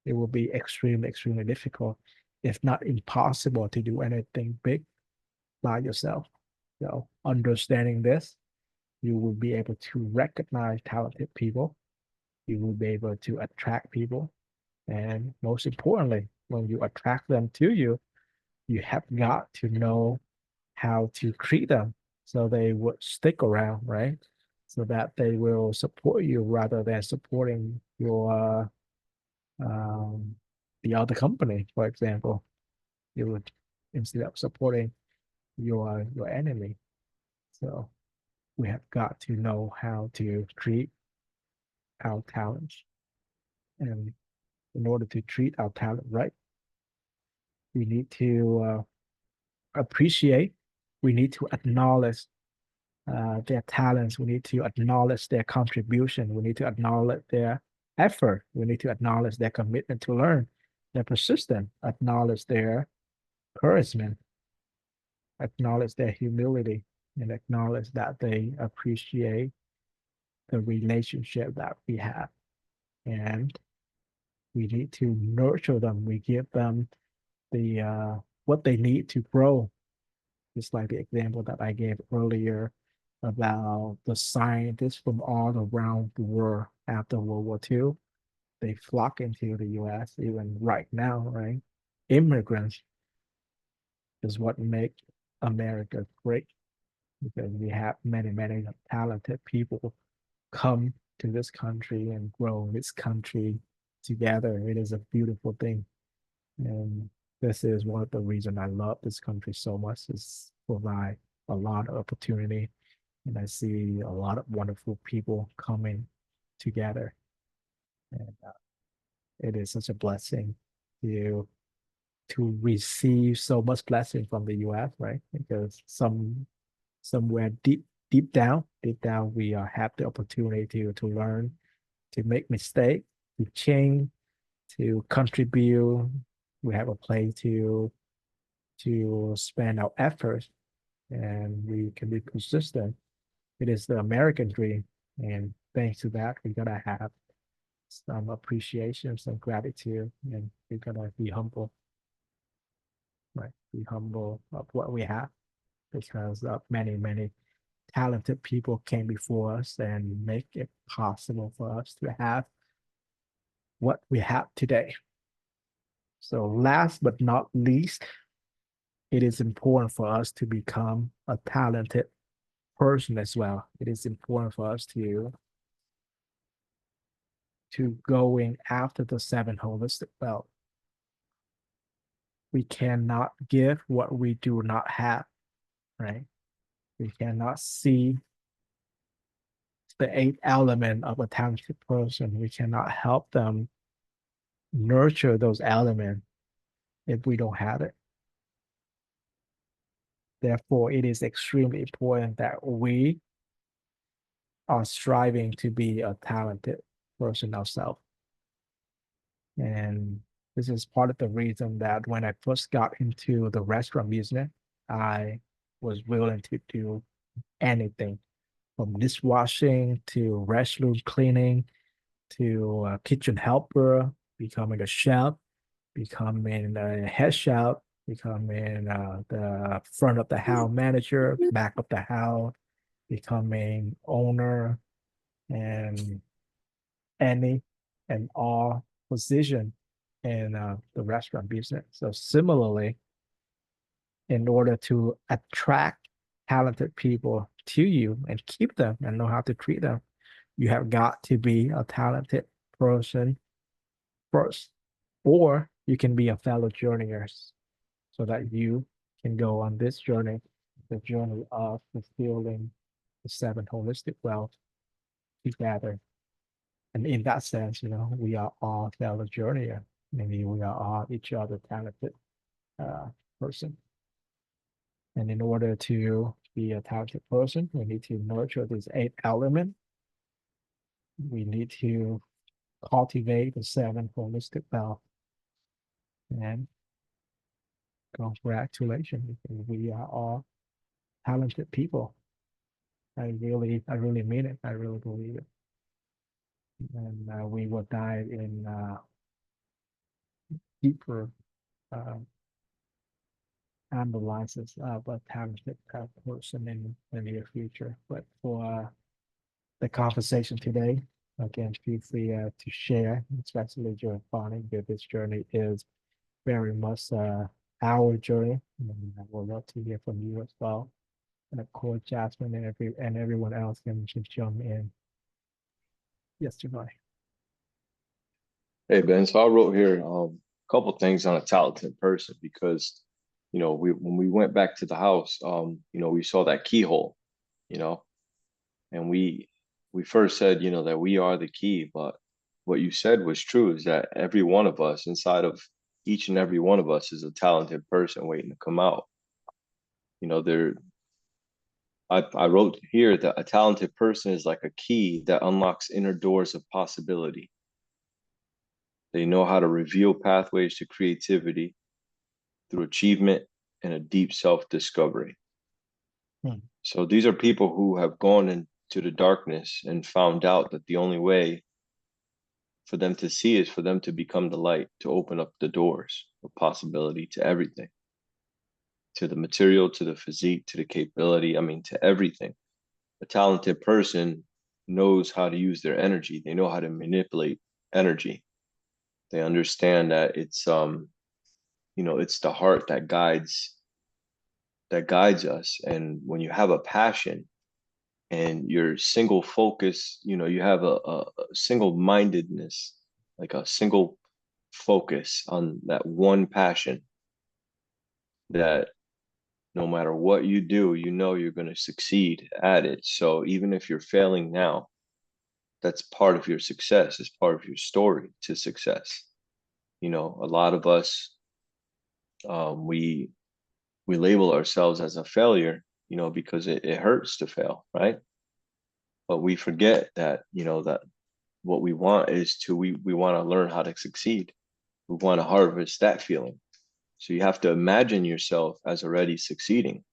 it will be extremely, extremely difficult, if not impossible, to do anything big by yourself. So, understanding this, you will be able to recognize talented people. You will be able to attract people. And most importantly, when you attract them to you, you have got to know how to treat them so they would stick around, right? So that they will support you rather than supporting your the other company, for example. You would, instead of supporting your enemy. So we have got to know how to treat our talents. And in order to treat our talent right, we need to appreciate, we need to acknowledge their talents, we need to acknowledge their contribution, we need to acknowledge their effort, we need to acknowledge their commitment to learn, their persistence, acknowledge their encouragement, acknowledge their humility, and acknowledge that they appreciate the relationship that we have. And we need to nurture them. We give them the what they need to grow. Just like the example that I gave earlier about the scientists from all around the world after World War II. They flock into the US even right now, right? Immigrants is what make America great because we have many, many talented people come to this country and grow this country together. It is a beautiful thing. And this is one of the reasons I love this country so much, is provide a lot of opportunity. And I see a lot of wonderful people coming together. And it is such a blessing to to receive so much blessing from the US, right? Because somewhere deep down, we have the opportunity to learn, to make mistakes, to change, to contribute. We have a place to spend our efforts, and we can be consistent. It is the American dream, and thanks to that, we gotta have some appreciation, some gratitude, and we gotta be humble, right? Be humble of what we have because many, many talented people came before us and make it possible for us to have what we have today. So last but not least, it is important for us to become a talented person as well. It is important for us to going after the seven holistic wealth. We cannot give what we do not have, right? We cannot see the eighth element of a talented person. We cannot help them nurture those elements if we don't have it. Therefore, it is extremely important that we are striving to be a talented person ourselves. And This is part of the reason that when I first got into the restaurant business, I was willing to do anything from dishwashing to restroom cleaning to kitchen helper, becoming a chef, becoming a head chef, becoming the front of the house manager, back of the house, becoming owner, and any and all position in the restaurant business. So similarly, in order to attract talented people to you and keep them and know how to treat them, you have got to be a talented person first, or you can be a fellow journeyer so that you can go on this journey, the journey of fulfilling the seven holistic wealth together. And in that sense, we are all fellow journeyer. Maybe we are all each other talented uh, person. And in order to be a talented person, we need to nurture these 8 elements. We need to cultivate the seven holistic wealth. And congratulations, we are all talented people. I really mean it. I really believe it. And we will dive in deeper uh, analysis of a talented person in the near future. But for the conversation today, again, feel free to share, especially during farming, that this journey is very much our journey. And I would love to hear from you as well. And of course, Jasmine and everyone else can just jump in. Yes, Javon. Hey Ben, so I wrote here a couple things on a talented person because we when we went back to the house, we saw that keyhole, you know, and we first said, that we are the key, but what you said was true is that every one of us inside of each and every one of us is a talented person waiting to come out. There I wrote here that a talented person is like a key that unlocks inner doors of possibility. They know how to reveal pathways to creativity through achievement and a deep self-discovery. Hmm. So these are people who have gone into the darkness and found out that the only way for them to see is for them to become the light, to open up the doors of possibility to everything, to the material, to the physique, to the capability, I mean, to everything. A talented person knows how to use their energy. They know how to manipulate energy. They understand that it's the heart that guides us. And when you have a passion and you're single focus, you have a single mindedness, like a single focus on that one passion, that no matter what you do, you're going to succeed at it. So even if you're failing now, that's part of your success. It's part of your story to success. A lot of us, we label ourselves as a failure, because it hurts to fail, right? But we forget that, that what we want is we want to learn how to succeed. We want to harvest that feeling. So you have to imagine yourself as already succeeding,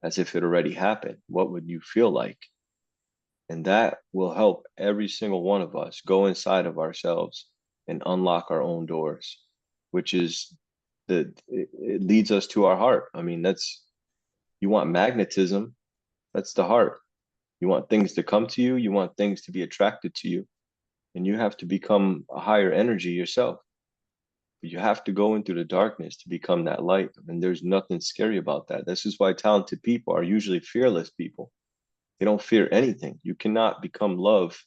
as if it already happened. What would you feel like? And that will help every single one of us go inside of ourselves and unlock our own doors, which is it leads us to our heart. I mean, you want magnetism, that's the heart. You want things to come to you, you want things to be attracted to you, and you have to become a higher energy yourself. But you have to go into the darkness to become that light. And there's nothing scary about that. This is why talented people are usually fearless people. They don't fear anything. You cannot become love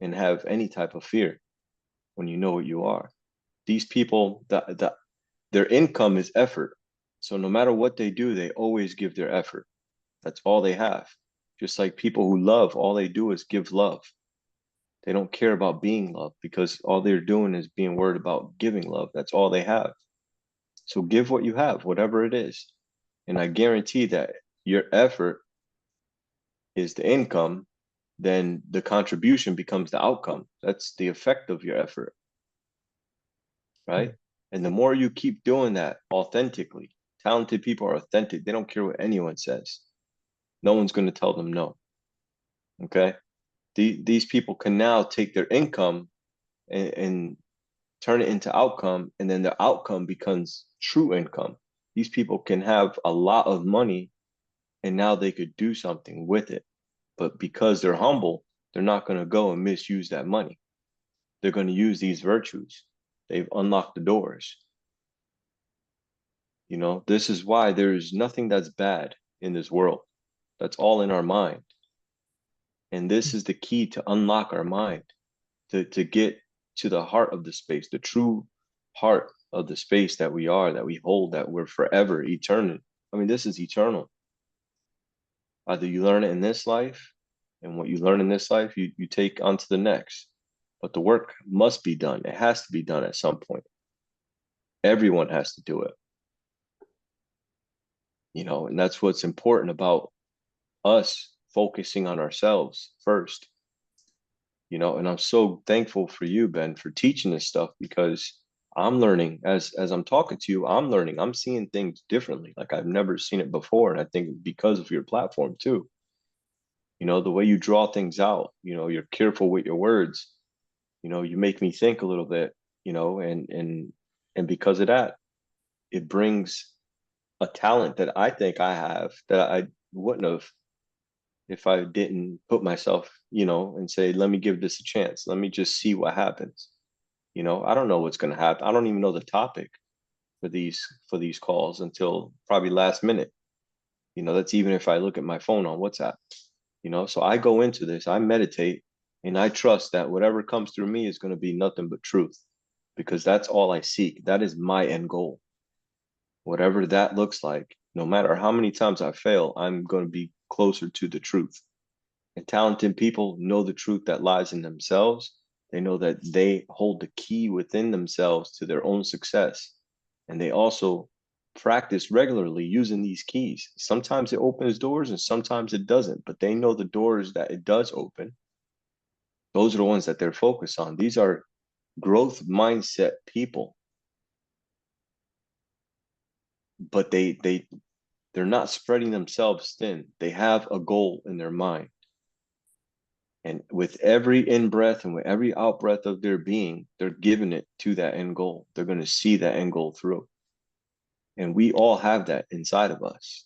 and have any type of fear when you know what you are. These people, their income is effort. So no matter what they do, they always give their effort. That's all they have. Just like people who love, all they do is give love. They don't care about being loved because all they're doing is being worried about giving love. That's all they have. So give what you have, whatever it is. And I guarantee that your effort is the income, then the contribution becomes the outcome. That's the effect of your effort. right? And the more you keep doing that authentically, talented people are authentic. They don't care what anyone says. No one's going to tell them no. Okay. These people can now take their income and turn it into outcome, and then the outcome becomes true income. These people can have a lot of money and now they could do something with it. But because they're humble, they're not going to go and misuse that money. They're going to use these virtues. They've unlocked the doors. You know, this is why there's nothing that's bad in this world. That's all in our mind. And this is the key to unlock our mind, to get to the heart of the space, the true heart of the space that we are, that we hold, that we're forever, eternal. I mean, this is eternal. Either you learn it in this life, and what you learn in this life, you take onto the next. But the work must be done. It has to be done at some point. Everyone has to do it. You know, and that's what's important about us focusing on ourselves first. You know, and I'm so thankful for you, Ben, for teaching this stuff, because I'm learning as I'm talking to you. I'm learning. I'm seeing things differently, like I've never seen it before. And I think because of your platform too. You know, the way you draw things out, you know, you're careful with your words. You know, you make me think a little bit, you know, and because of that, it brings a talent that I think I have that I wouldn't have if I didn't put myself, you know, and say, let me give this a chance. Let me just see what happens. You know, I don't know what's going to happen. I don't even know the topic for these calls until probably last minute. You know, that's even if I look at my phone on WhatsApp. You know, so I go into this, I meditate, and I trust that whatever comes through me is going to be nothing but truth, because that's all I seek. That is my end goal. Whatever that looks like, no matter how many times I fail, I'm going to be closer to the truth. And talented people know the truth that lies in themselves. They know that they hold the key within themselves to their own success. And they also practice regularly using these keys. Sometimes it opens doors and sometimes it doesn't, but they know the doors that it does open. Those are the ones that they're focused on. These are growth mindset people, but they're not spreading themselves thin. They have a goal in their mind. And with every in breath and with every out breath of their being, they're giving it to that end goal. They're going to see that end goal through. And we all have that inside of us.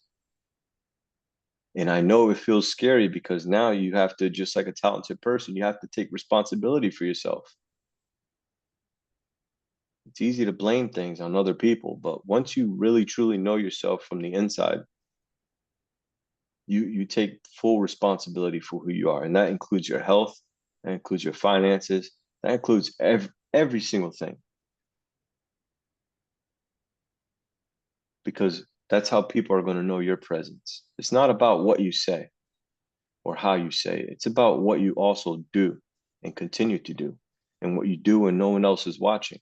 And I know it feels scary because now you have to, just like a talented person, you have to take responsibility for yourself. It's easy to blame things on other people, but once you really truly know yourself from the inside, you take full responsibility for who you are. And that includes your health, that includes your finances, that includes every single thing. Because that's how people are going to know your presence. It's not about what you say or how you say it. It's about what you also do and continue to do, and what you do when no one else is watching.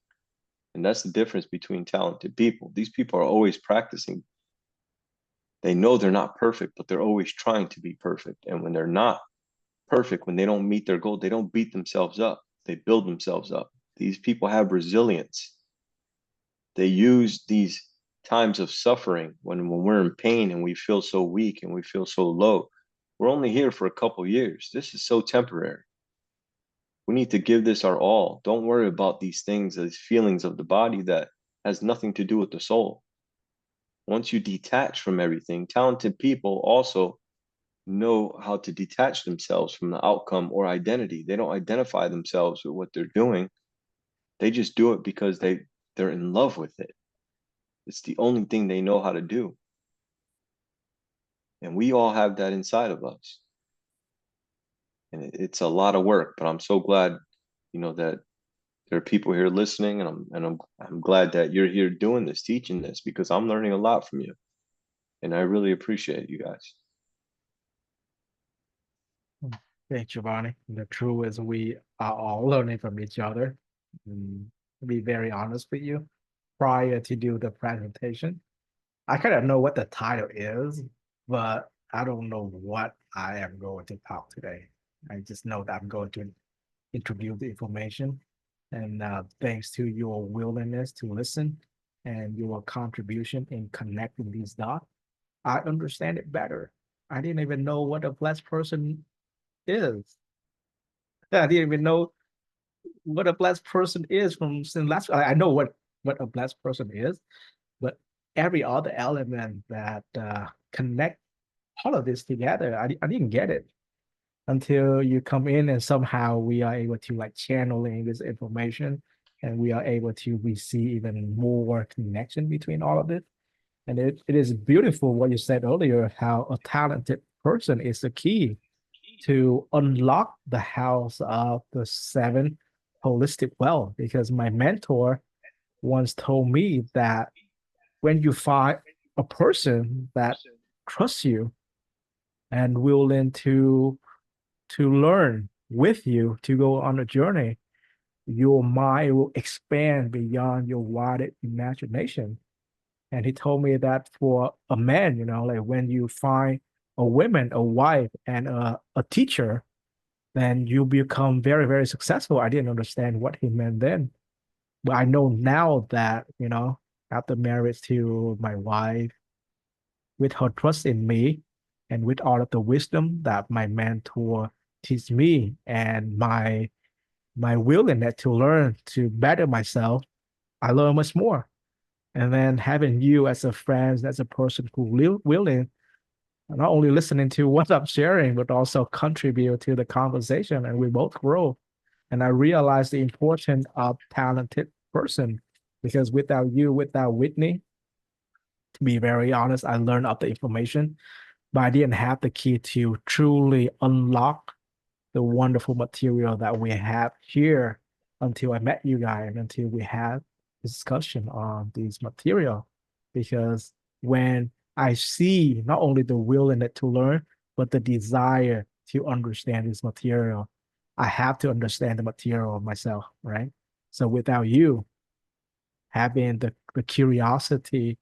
And that's the difference between talented people. These people are always practicing. They know they're not perfect, but they're always trying to be perfect. And when they're not perfect, when they don't meet their goal, they don't beat themselves up. They build themselves up. These people have resilience. They use these times of suffering when we're in pain and we feel so weak and we feel so low. We're only here for a couple years. This is so temporary. We need to give this our all. Don't worry about these things, these feelings of the body that has nothing to do with the soul. Once you detach from everything, talented people also know how to detach themselves from the outcome or identity. They don't identify themselves with what they're doing. They just do it because they're in love with it. It's the only thing they know how to do. And we all have that inside of us. And it's a lot of work, but I'm so glad, you know, that there are people here listening, and I'm glad that you're here doing this, teaching this, because I'm learning a lot from you. And I really appreciate you guys. Hey, Giovanni, the truth is we are all learning from each other. To be very honest with you, prior to do the presentation, I kind of know what the title is, but I don't know what I am going to talk today. I just know that I'm going to introduce the information. And thanks to your willingness to listen and your contribution in connecting these dots, I understand it better. I didn't even know what a blessed person is. I didn't even know what a blessed person is from since last. I know what a blessed person is, but every other element that connect all of this together, I didn't get it until you come in and somehow we are able to like channeling this information and we are able to receive even more connection between all of it. And it is beautiful what you said earlier, how a talented person is the key to unlock the house of the seven holistic wealth. Because my mentor once told me that when you find a person that trusts you and willing to learn with you to go on a journey, your mind will expand beyond your wildest imagination. And he told me that for a man, like when you find a woman, a wife, and a teacher, then you become very, very successful. I didn't understand what he meant then. But I know now that, after marriage to my wife, with her trust in me and with all of the wisdom that my mentor teach me and my willingness to learn to better myself, I learn much more. And then having you as a friend, as a person who willing, not only listening to what I'm sharing, but also contribute to the conversation, and we both grow. And I realized the importance of talented person because without you, without Whitney, to be very honest, I learned of the information, but I didn't have the key to truly unlock the wonderful material that we have here until I met you guys, until we had discussion on these material. Because when I see not only the willingness to learn, but the desire to understand this material, I have to understand the material myself, right? So without you having the curiosity,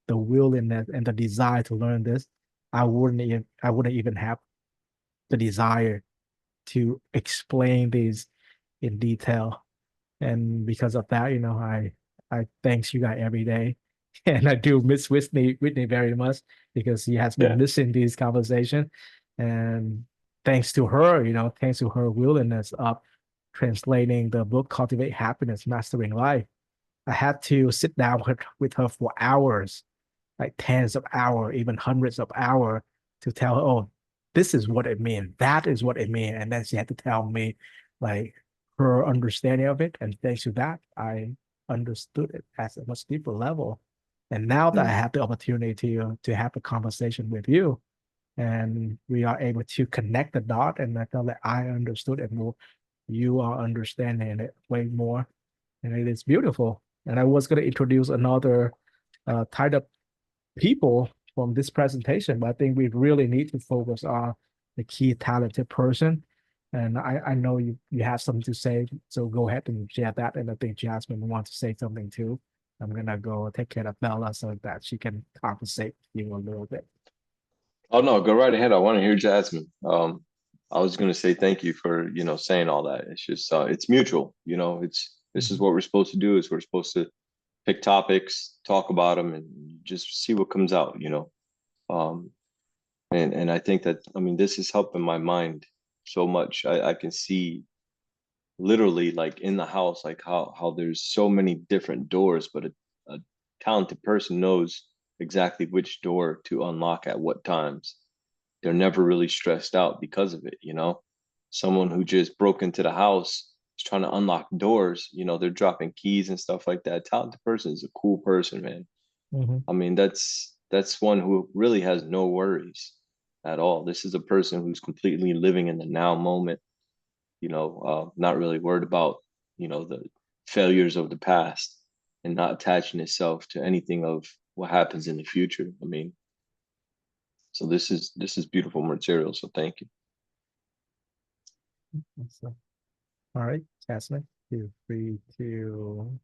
the willingness, and the desire to learn this, I wouldn't even have the desire to explain these in detail. And because of that, I thanks you guys every day. And I do miss Whitney very much because she has been Yeah. missing these conversations. And thanks to her, thanks to her willingness of translating the book Cultivate Happiness, Mastering Life, I had to sit down with her for hours, like tens of hours, even hundreds of hours, to tell her, oh, this is what it means. That is what it means. And then she had to tell me like her understanding of it. And thanks to that, I understood it at a much deeper level. And now that I Mm. have the opportunity to have a conversation with you, and we are able to connect the dot, and I felt that I understood it more. You are understanding it way more, and it is beautiful. And I was going to introduce another tied up people from this presentation, but I think we really need to focus on the key talented person. And I know you have something to say, so go ahead and share that. And I think Jasmine wants to say something too. I'm gonna go take care of Bella so that she can compensate you a little bit. Oh no, go right ahead. I want to hear Jasmine. I was gonna say thank you for, saying all that. It's just it's mutual, this is Mhm. what we're supposed to do is we're supposed to pick topics, talk about them, and just see what comes out, Um, and I think that this is helping my mind so much. I can see literally like in the house, like how there's so many different doors, but a talented person knows exactly which door to unlock at what times. They're never really stressed out because of it. Someone who just broke into the house is trying to unlock doors, they're dropping keys and stuff like that. Talented person is a cool person, man. Mhm. That's one who really has no worries at all. This is a person who's completely living in the now moment, not really worried about, the failures of the past and not attaching itself to anything of what happens in the future. So this is beautiful material. So thank you. So, all right, Jasmine, feel free to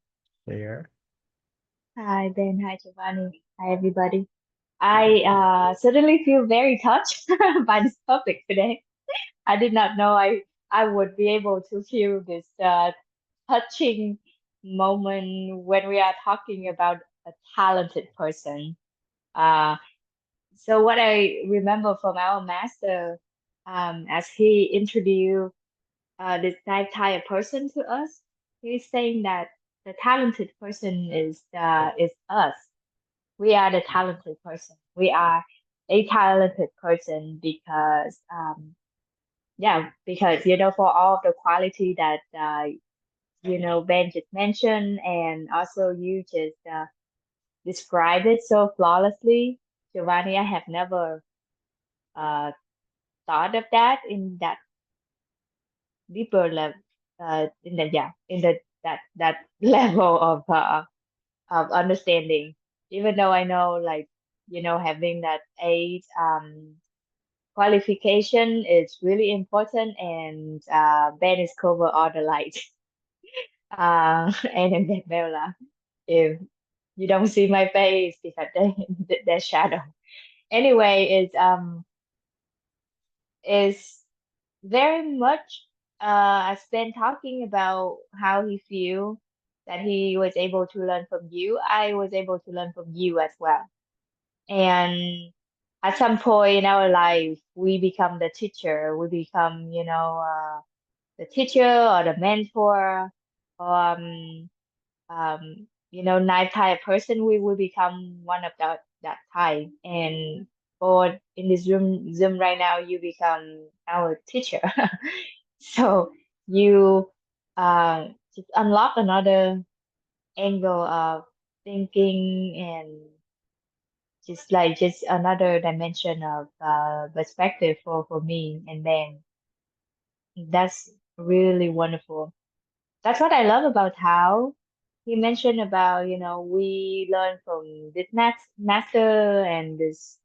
share. Hi Ben, hi Giovanni, hi everybody. I suddenly feel very touched by this topic today. I did not know I would be able to feel this touching moment when we are talking about a talented person. Uh, so what I remember from our master, as he introduced this type of person to us, he's saying that the talented person is us. We are the talented person. We are a talented person because yeah, because for all of the quality that Ben just mentioned, and also you just described it so flawlessly, Giovanni. I have never uh thought of that in that deeper level, in the yeah, in the that level of understanding. Even though I know, like, having that eight qualification is really important, and Ben is cover all the light. And then Bella, if you don't see my face because there's shadow. Anyway, is very much as Ben talking about how he feel that he was able to learn from you. I was able to learn from you as well. And at some point in our life, we become the teacher. We become, the teacher or the mentor, or night type person. We will become one of that type. And for in this Zoom right now, you become our teacher. So you just unlock another angle of thinking, and just another dimension of perspective for me. And then that's really wonderful. That's what I love about how he mentioned about, we learn from this master and this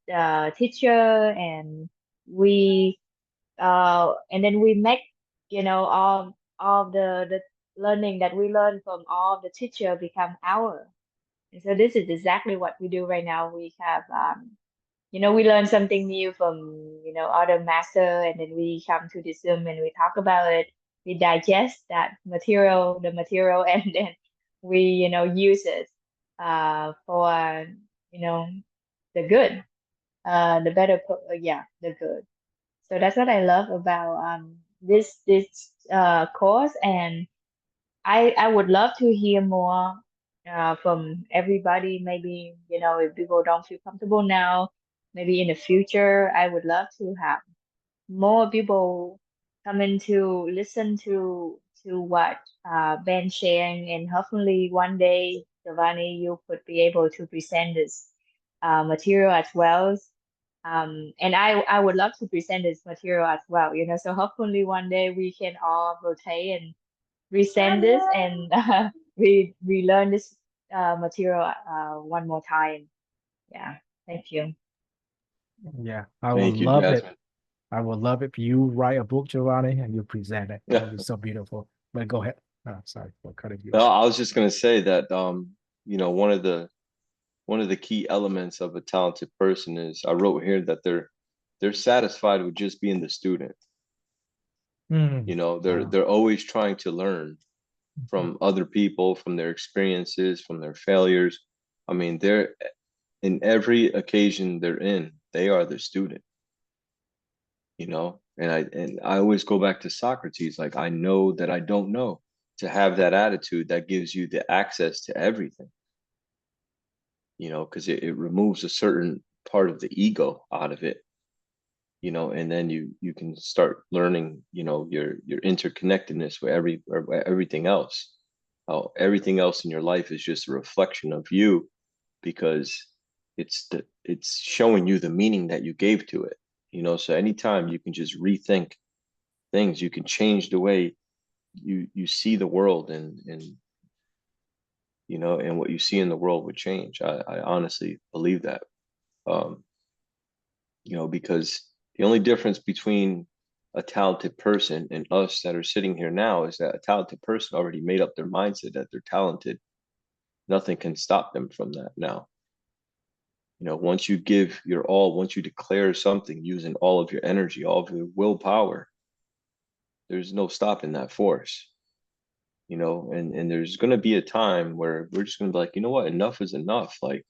teacher, and we and then we make, all the learning that we learn from all the teacher become our. And so this is exactly what we do right now. We have we learn something new from, other master, and then we come to this Zoom and we talk about it. We digest that material, the material, and then we, use it for, you know, the good, the better, the good. So that's what I love about this course, and I would love to hear more from everybody. Maybe, if people don't feel comfortable now, maybe in the future, I would love to have more people coming to listen to what Ben sharing, and hopefully one day, Giovanni, you could be able to present this material as well. And I would love to present this material as well, so hopefully one day we can all rotate and resend this, and we learn this material one more time. Yeah, thank you. Yeah, I would Thank you, love it. Jasmine. I would love it if you write a book, Giovanni, and you present it. That Yeah. would be so beautiful. But go ahead. Sorry for cutting you. No, I was just gonna say that one of the key elements of a talented person is, I wrote here that they're satisfied with just being the student. Wow. They're always trying to learn from other people, from their experiences, from their failures. I mean, they're in every occasion they're in, they are the student, and I always go back to Socrates, like, I know that I don't know. To have that attitude, that gives you the access to everything, because it removes a certain part of the ego out of it, and then you can start learning, your interconnectedness with everything else. How everything else in your life is just a reflection of you, because it's showing you the meaning that you gave to it. So anytime you can just rethink things, you can change the way you see the world, and what you see in the world would change. I honestly believe that. um because the only difference between a talented person and us that are sitting here now is that a talented person already made up their mindset that they're talented. Nothing can stop them from that now. Once you give your all, once you declare something using all of your energy, all of your willpower, there's no stopping that force. you know, and there's going to be a time where we're just going to be like, you know what, enough is enough. Like,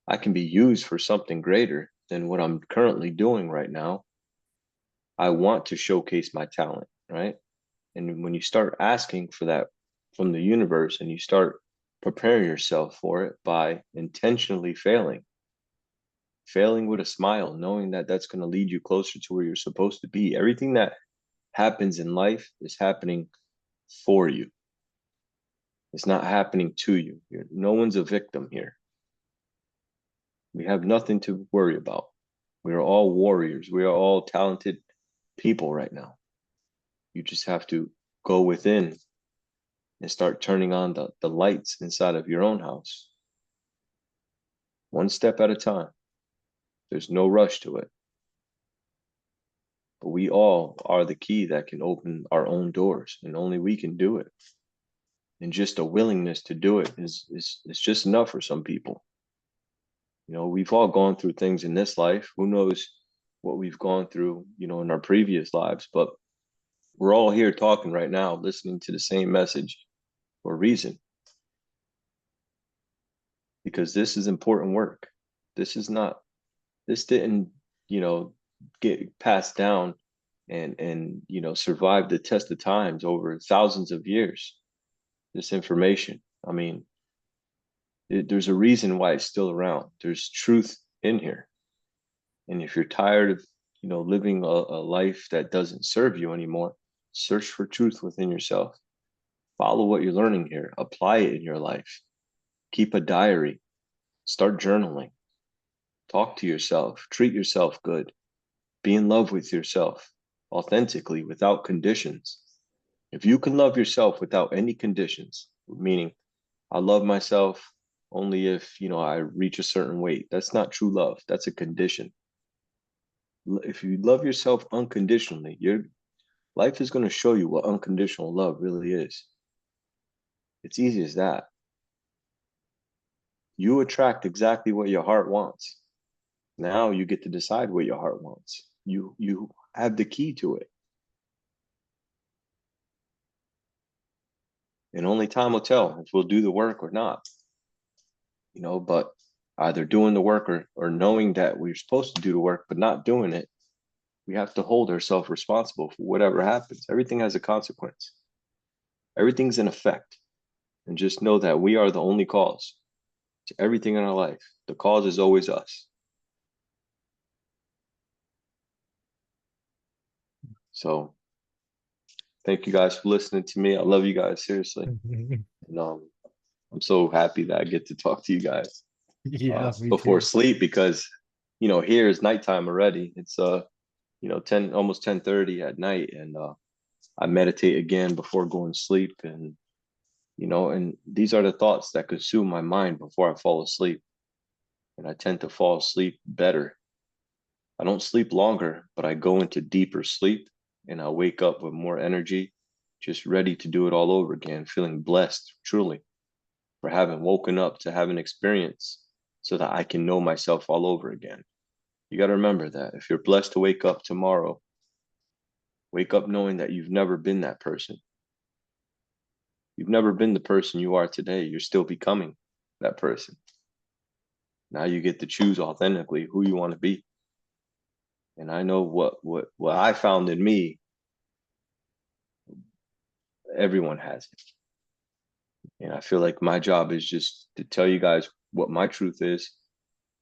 I can be used for something greater than what I'm currently doing right now. I want to showcase my talent, right? And when you start asking for that from the universe and you start preparing yourself for it by intentionally failing with a smile, knowing that that's going to lead you closer to where you're supposed to be. Everything that happens in life is happening for you. It's not happening to you. No one's a victim here. We have nothing to worry about. We are all warriors. We are all talented people right now. You just have to go within and start turning on the lights inside of your own house. One step at a time. There's no rush to it. But we all are the key that can open our own doors, and only we can do it. And just a willingness to do it is just enough for some people. You know, we've all gone through things in this life. Who knows what we've gone through, you know, in our previous lives, but we're all here talking right now, listening to the same message for a reason. Because this is important work. This didn't, you know, get passed down and you know, survive the test of times over thousands of years. This information, I mean, there's a reason why it's still around. There's truth in here. And if you're tired of, you know, living a life that doesn't serve you anymore, search for truth within yourself. Follow what you're learning here. Apply it in your life. Keep a diary. Start journaling. Talk to yourself. Treat yourself good. Be in love with yourself authentically, without conditions. If you can love yourself without any conditions, meaning I love myself only if, you know, I reach a certain weight, that's not true love. That's a condition. If you love yourself unconditionally, your life is going to show you what unconditional love really is. It's easy as that. You attract exactly what your heart wants. Now you get to decide what your heart wants. You have the key to it. And only time will tell if we'll do the work or not. You know, but either doing the work or knowing that we're supposed to do the work but not doing it, we have to hold ourselves responsible for whatever happens. Everything has a consequence. Everything's an effect. And just know that we are the only cause to everything in our life. The cause is always us. So thank you guys for listening to me. I love you guys, seriously. And I'm so happy that I get to talk to you guys Yeah, me before too. sleep, because, you know, here is nighttime already. It's you know, almost 10:30 at night, and I meditate again before going to sleep. And, you know, and these are the thoughts that consume my mind before I fall asleep. And I tend to fall asleep better. I don't sleep longer, but I go into deeper sleep, and I wake up with more energy, just ready to do it all over again, feeling blessed, truly, for having woken up to have an experience so that I can know myself all over again. You got to remember that if you're blessed to wake up tomorrow, wake up knowing that you've never been that person. You've never been the person you are today. You're still becoming that person. Now you get to choose authentically who you want to be. And I know what I found in me, everyone has it. And I feel like my job is just to tell you guys what my truth is,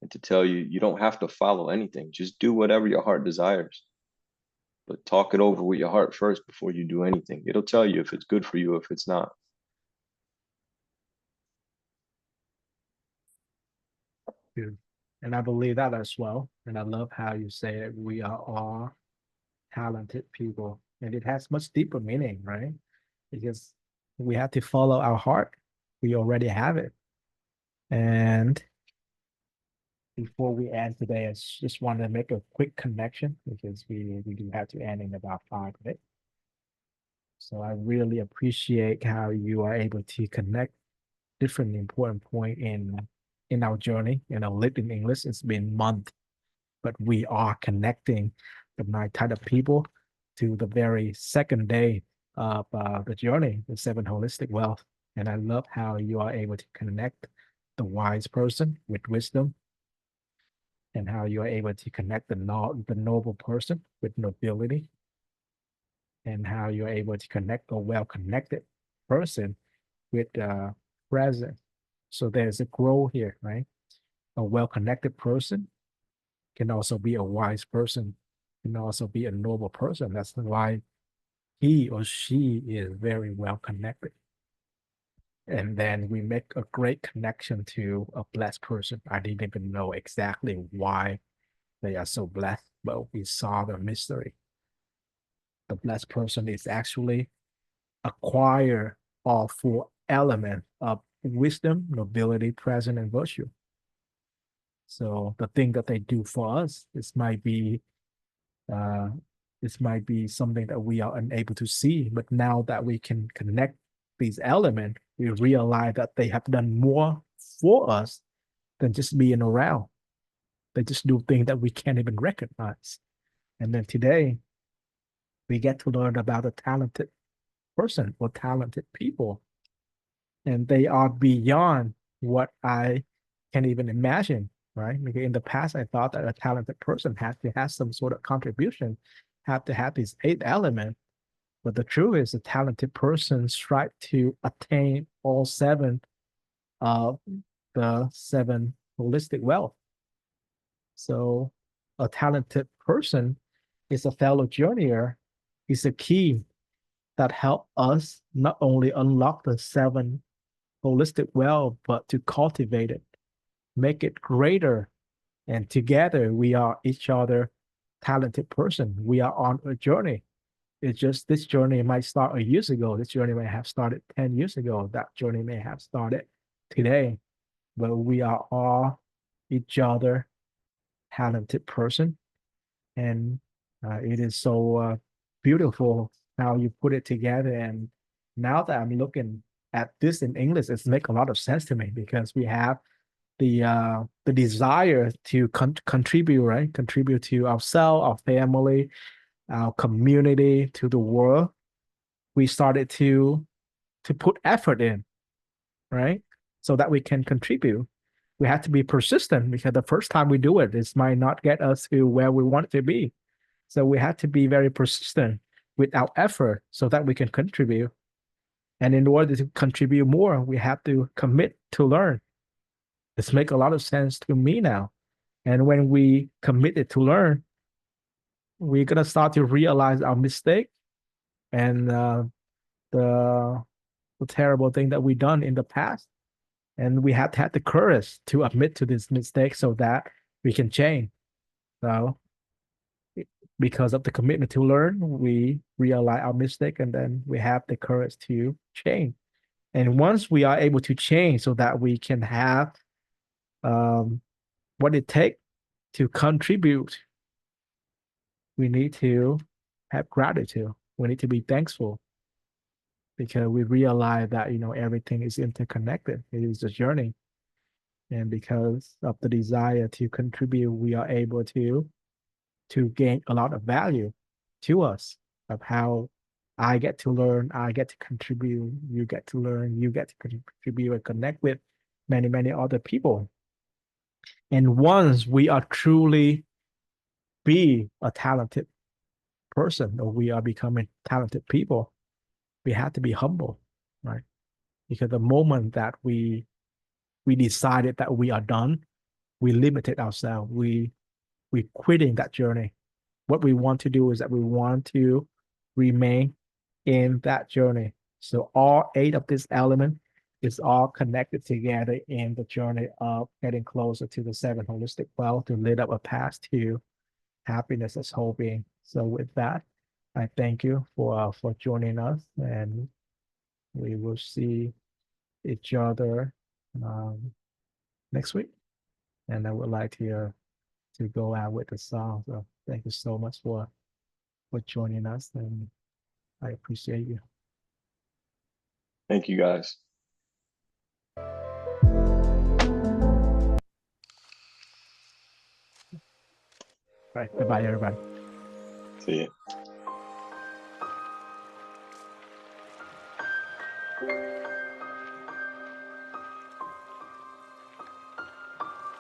and to tell you, you don't have to follow anything. Just do whatever your heart desires. But talk it over with your heart first before you do anything. It'll tell you if it's good for you, if it's not. Dude. And I believe that as well. And I love how you say it. We are all talented people. And it has much deeper meaning, right? Because we have to follow our heart. We already have it. And before we end today, I just want to make a quick connection because we do have to end in about 5 minutes. So I really appreciate how you are able to connect different important point in our journey. You know, living English, it's been months, but we are connecting the Nine Type of People to the very second day of the journey, the seven holistic wealth. And I love how you are able to connect the wise person with wisdom, and how you are able to connect the noble person with nobility, and how you're able to connect a well-connected person with presence. So there's a growth here, right? A well-connected person can also be a wise person, can also be a noble person. That's why he or she is very well connected. And then we make a great connection to a blessed person. I didn't even know exactly why they are so blessed, but we saw the mystery. The blessed person is actually acquire all four elements of wisdom, nobility, presence, and virtue. So the thing that they do for us, uh, this might be something that we are unable to see, but now that we can connect these elements, we realize that they have done more for us than just being around. They just do things that we can't even recognize. And then today, we get to learn about a talented person or talented people, and they are beyond what I can even imagine, right? Because in the past, I thought that a talented person had to have some sort of contribution, have to have these 8 elements. But the truth is, a talented person strive to attain all 7 of the 7 holistic wealth. So a talented person is a fellow journeyer, is a key that help us not only unlock the 7 holistic wealth, but to cultivate it, make it greater. And together we are each other talented person. We are on a journey. It's just this journey might start years ago. This journey may have started 10 years ago. That journey may have started today. But we are all each other talented person. And it is so beautiful how you put it together. And now that I'm looking at this in English, it's make a lot of sense to me, because we have the desire to contribute, right? Contribute to ourselves, our family, our community, to the world. We started to put effort in, right? So that we can contribute. We have to be persistent, because the first time we do it, this might not get us to where we want to be. So we have to be very persistent with our effort so that we can contribute. And in order to contribute more, we have to commit to learn. This makes a lot of sense to me now. And when we committed to learn, we're gonna start to realize our mistake, and the the terrible thing that we done in the past. And we have to have the courage to admit to this mistake so that we can change. So because of the commitment to learn, we realize our mistake, and then we have the courage to change. And once we are able to change so that we can have what it takes to contribute, we need to have gratitude. We need to be thankful, because we realize that everything is interconnected. It is a journey. And because of the desire to contribute, we are able to gain a lot of value to us, of how I get to learn, I get to contribute, you get to learn, you get to contribute and connect with many, many other people. And once we are truly be a talented person, or we are becoming talented people, we have to be humble, right? Because the moment that we decided that we are done, we limited ourselves. We quitting that journey. What we want to do is that we want to remain in that journey. So all 8 of this element is all connected together in the journey of getting closer to the 7 holistic wealth, to lead up a path to happiness as whole being. So with that, I thank you for joining us, and we will see each other um, next week. And I would like to go out with the song. So thank you so much for joining us, and I appreciate you. Thank you, guys. Right. Bye bye, everybody. See you.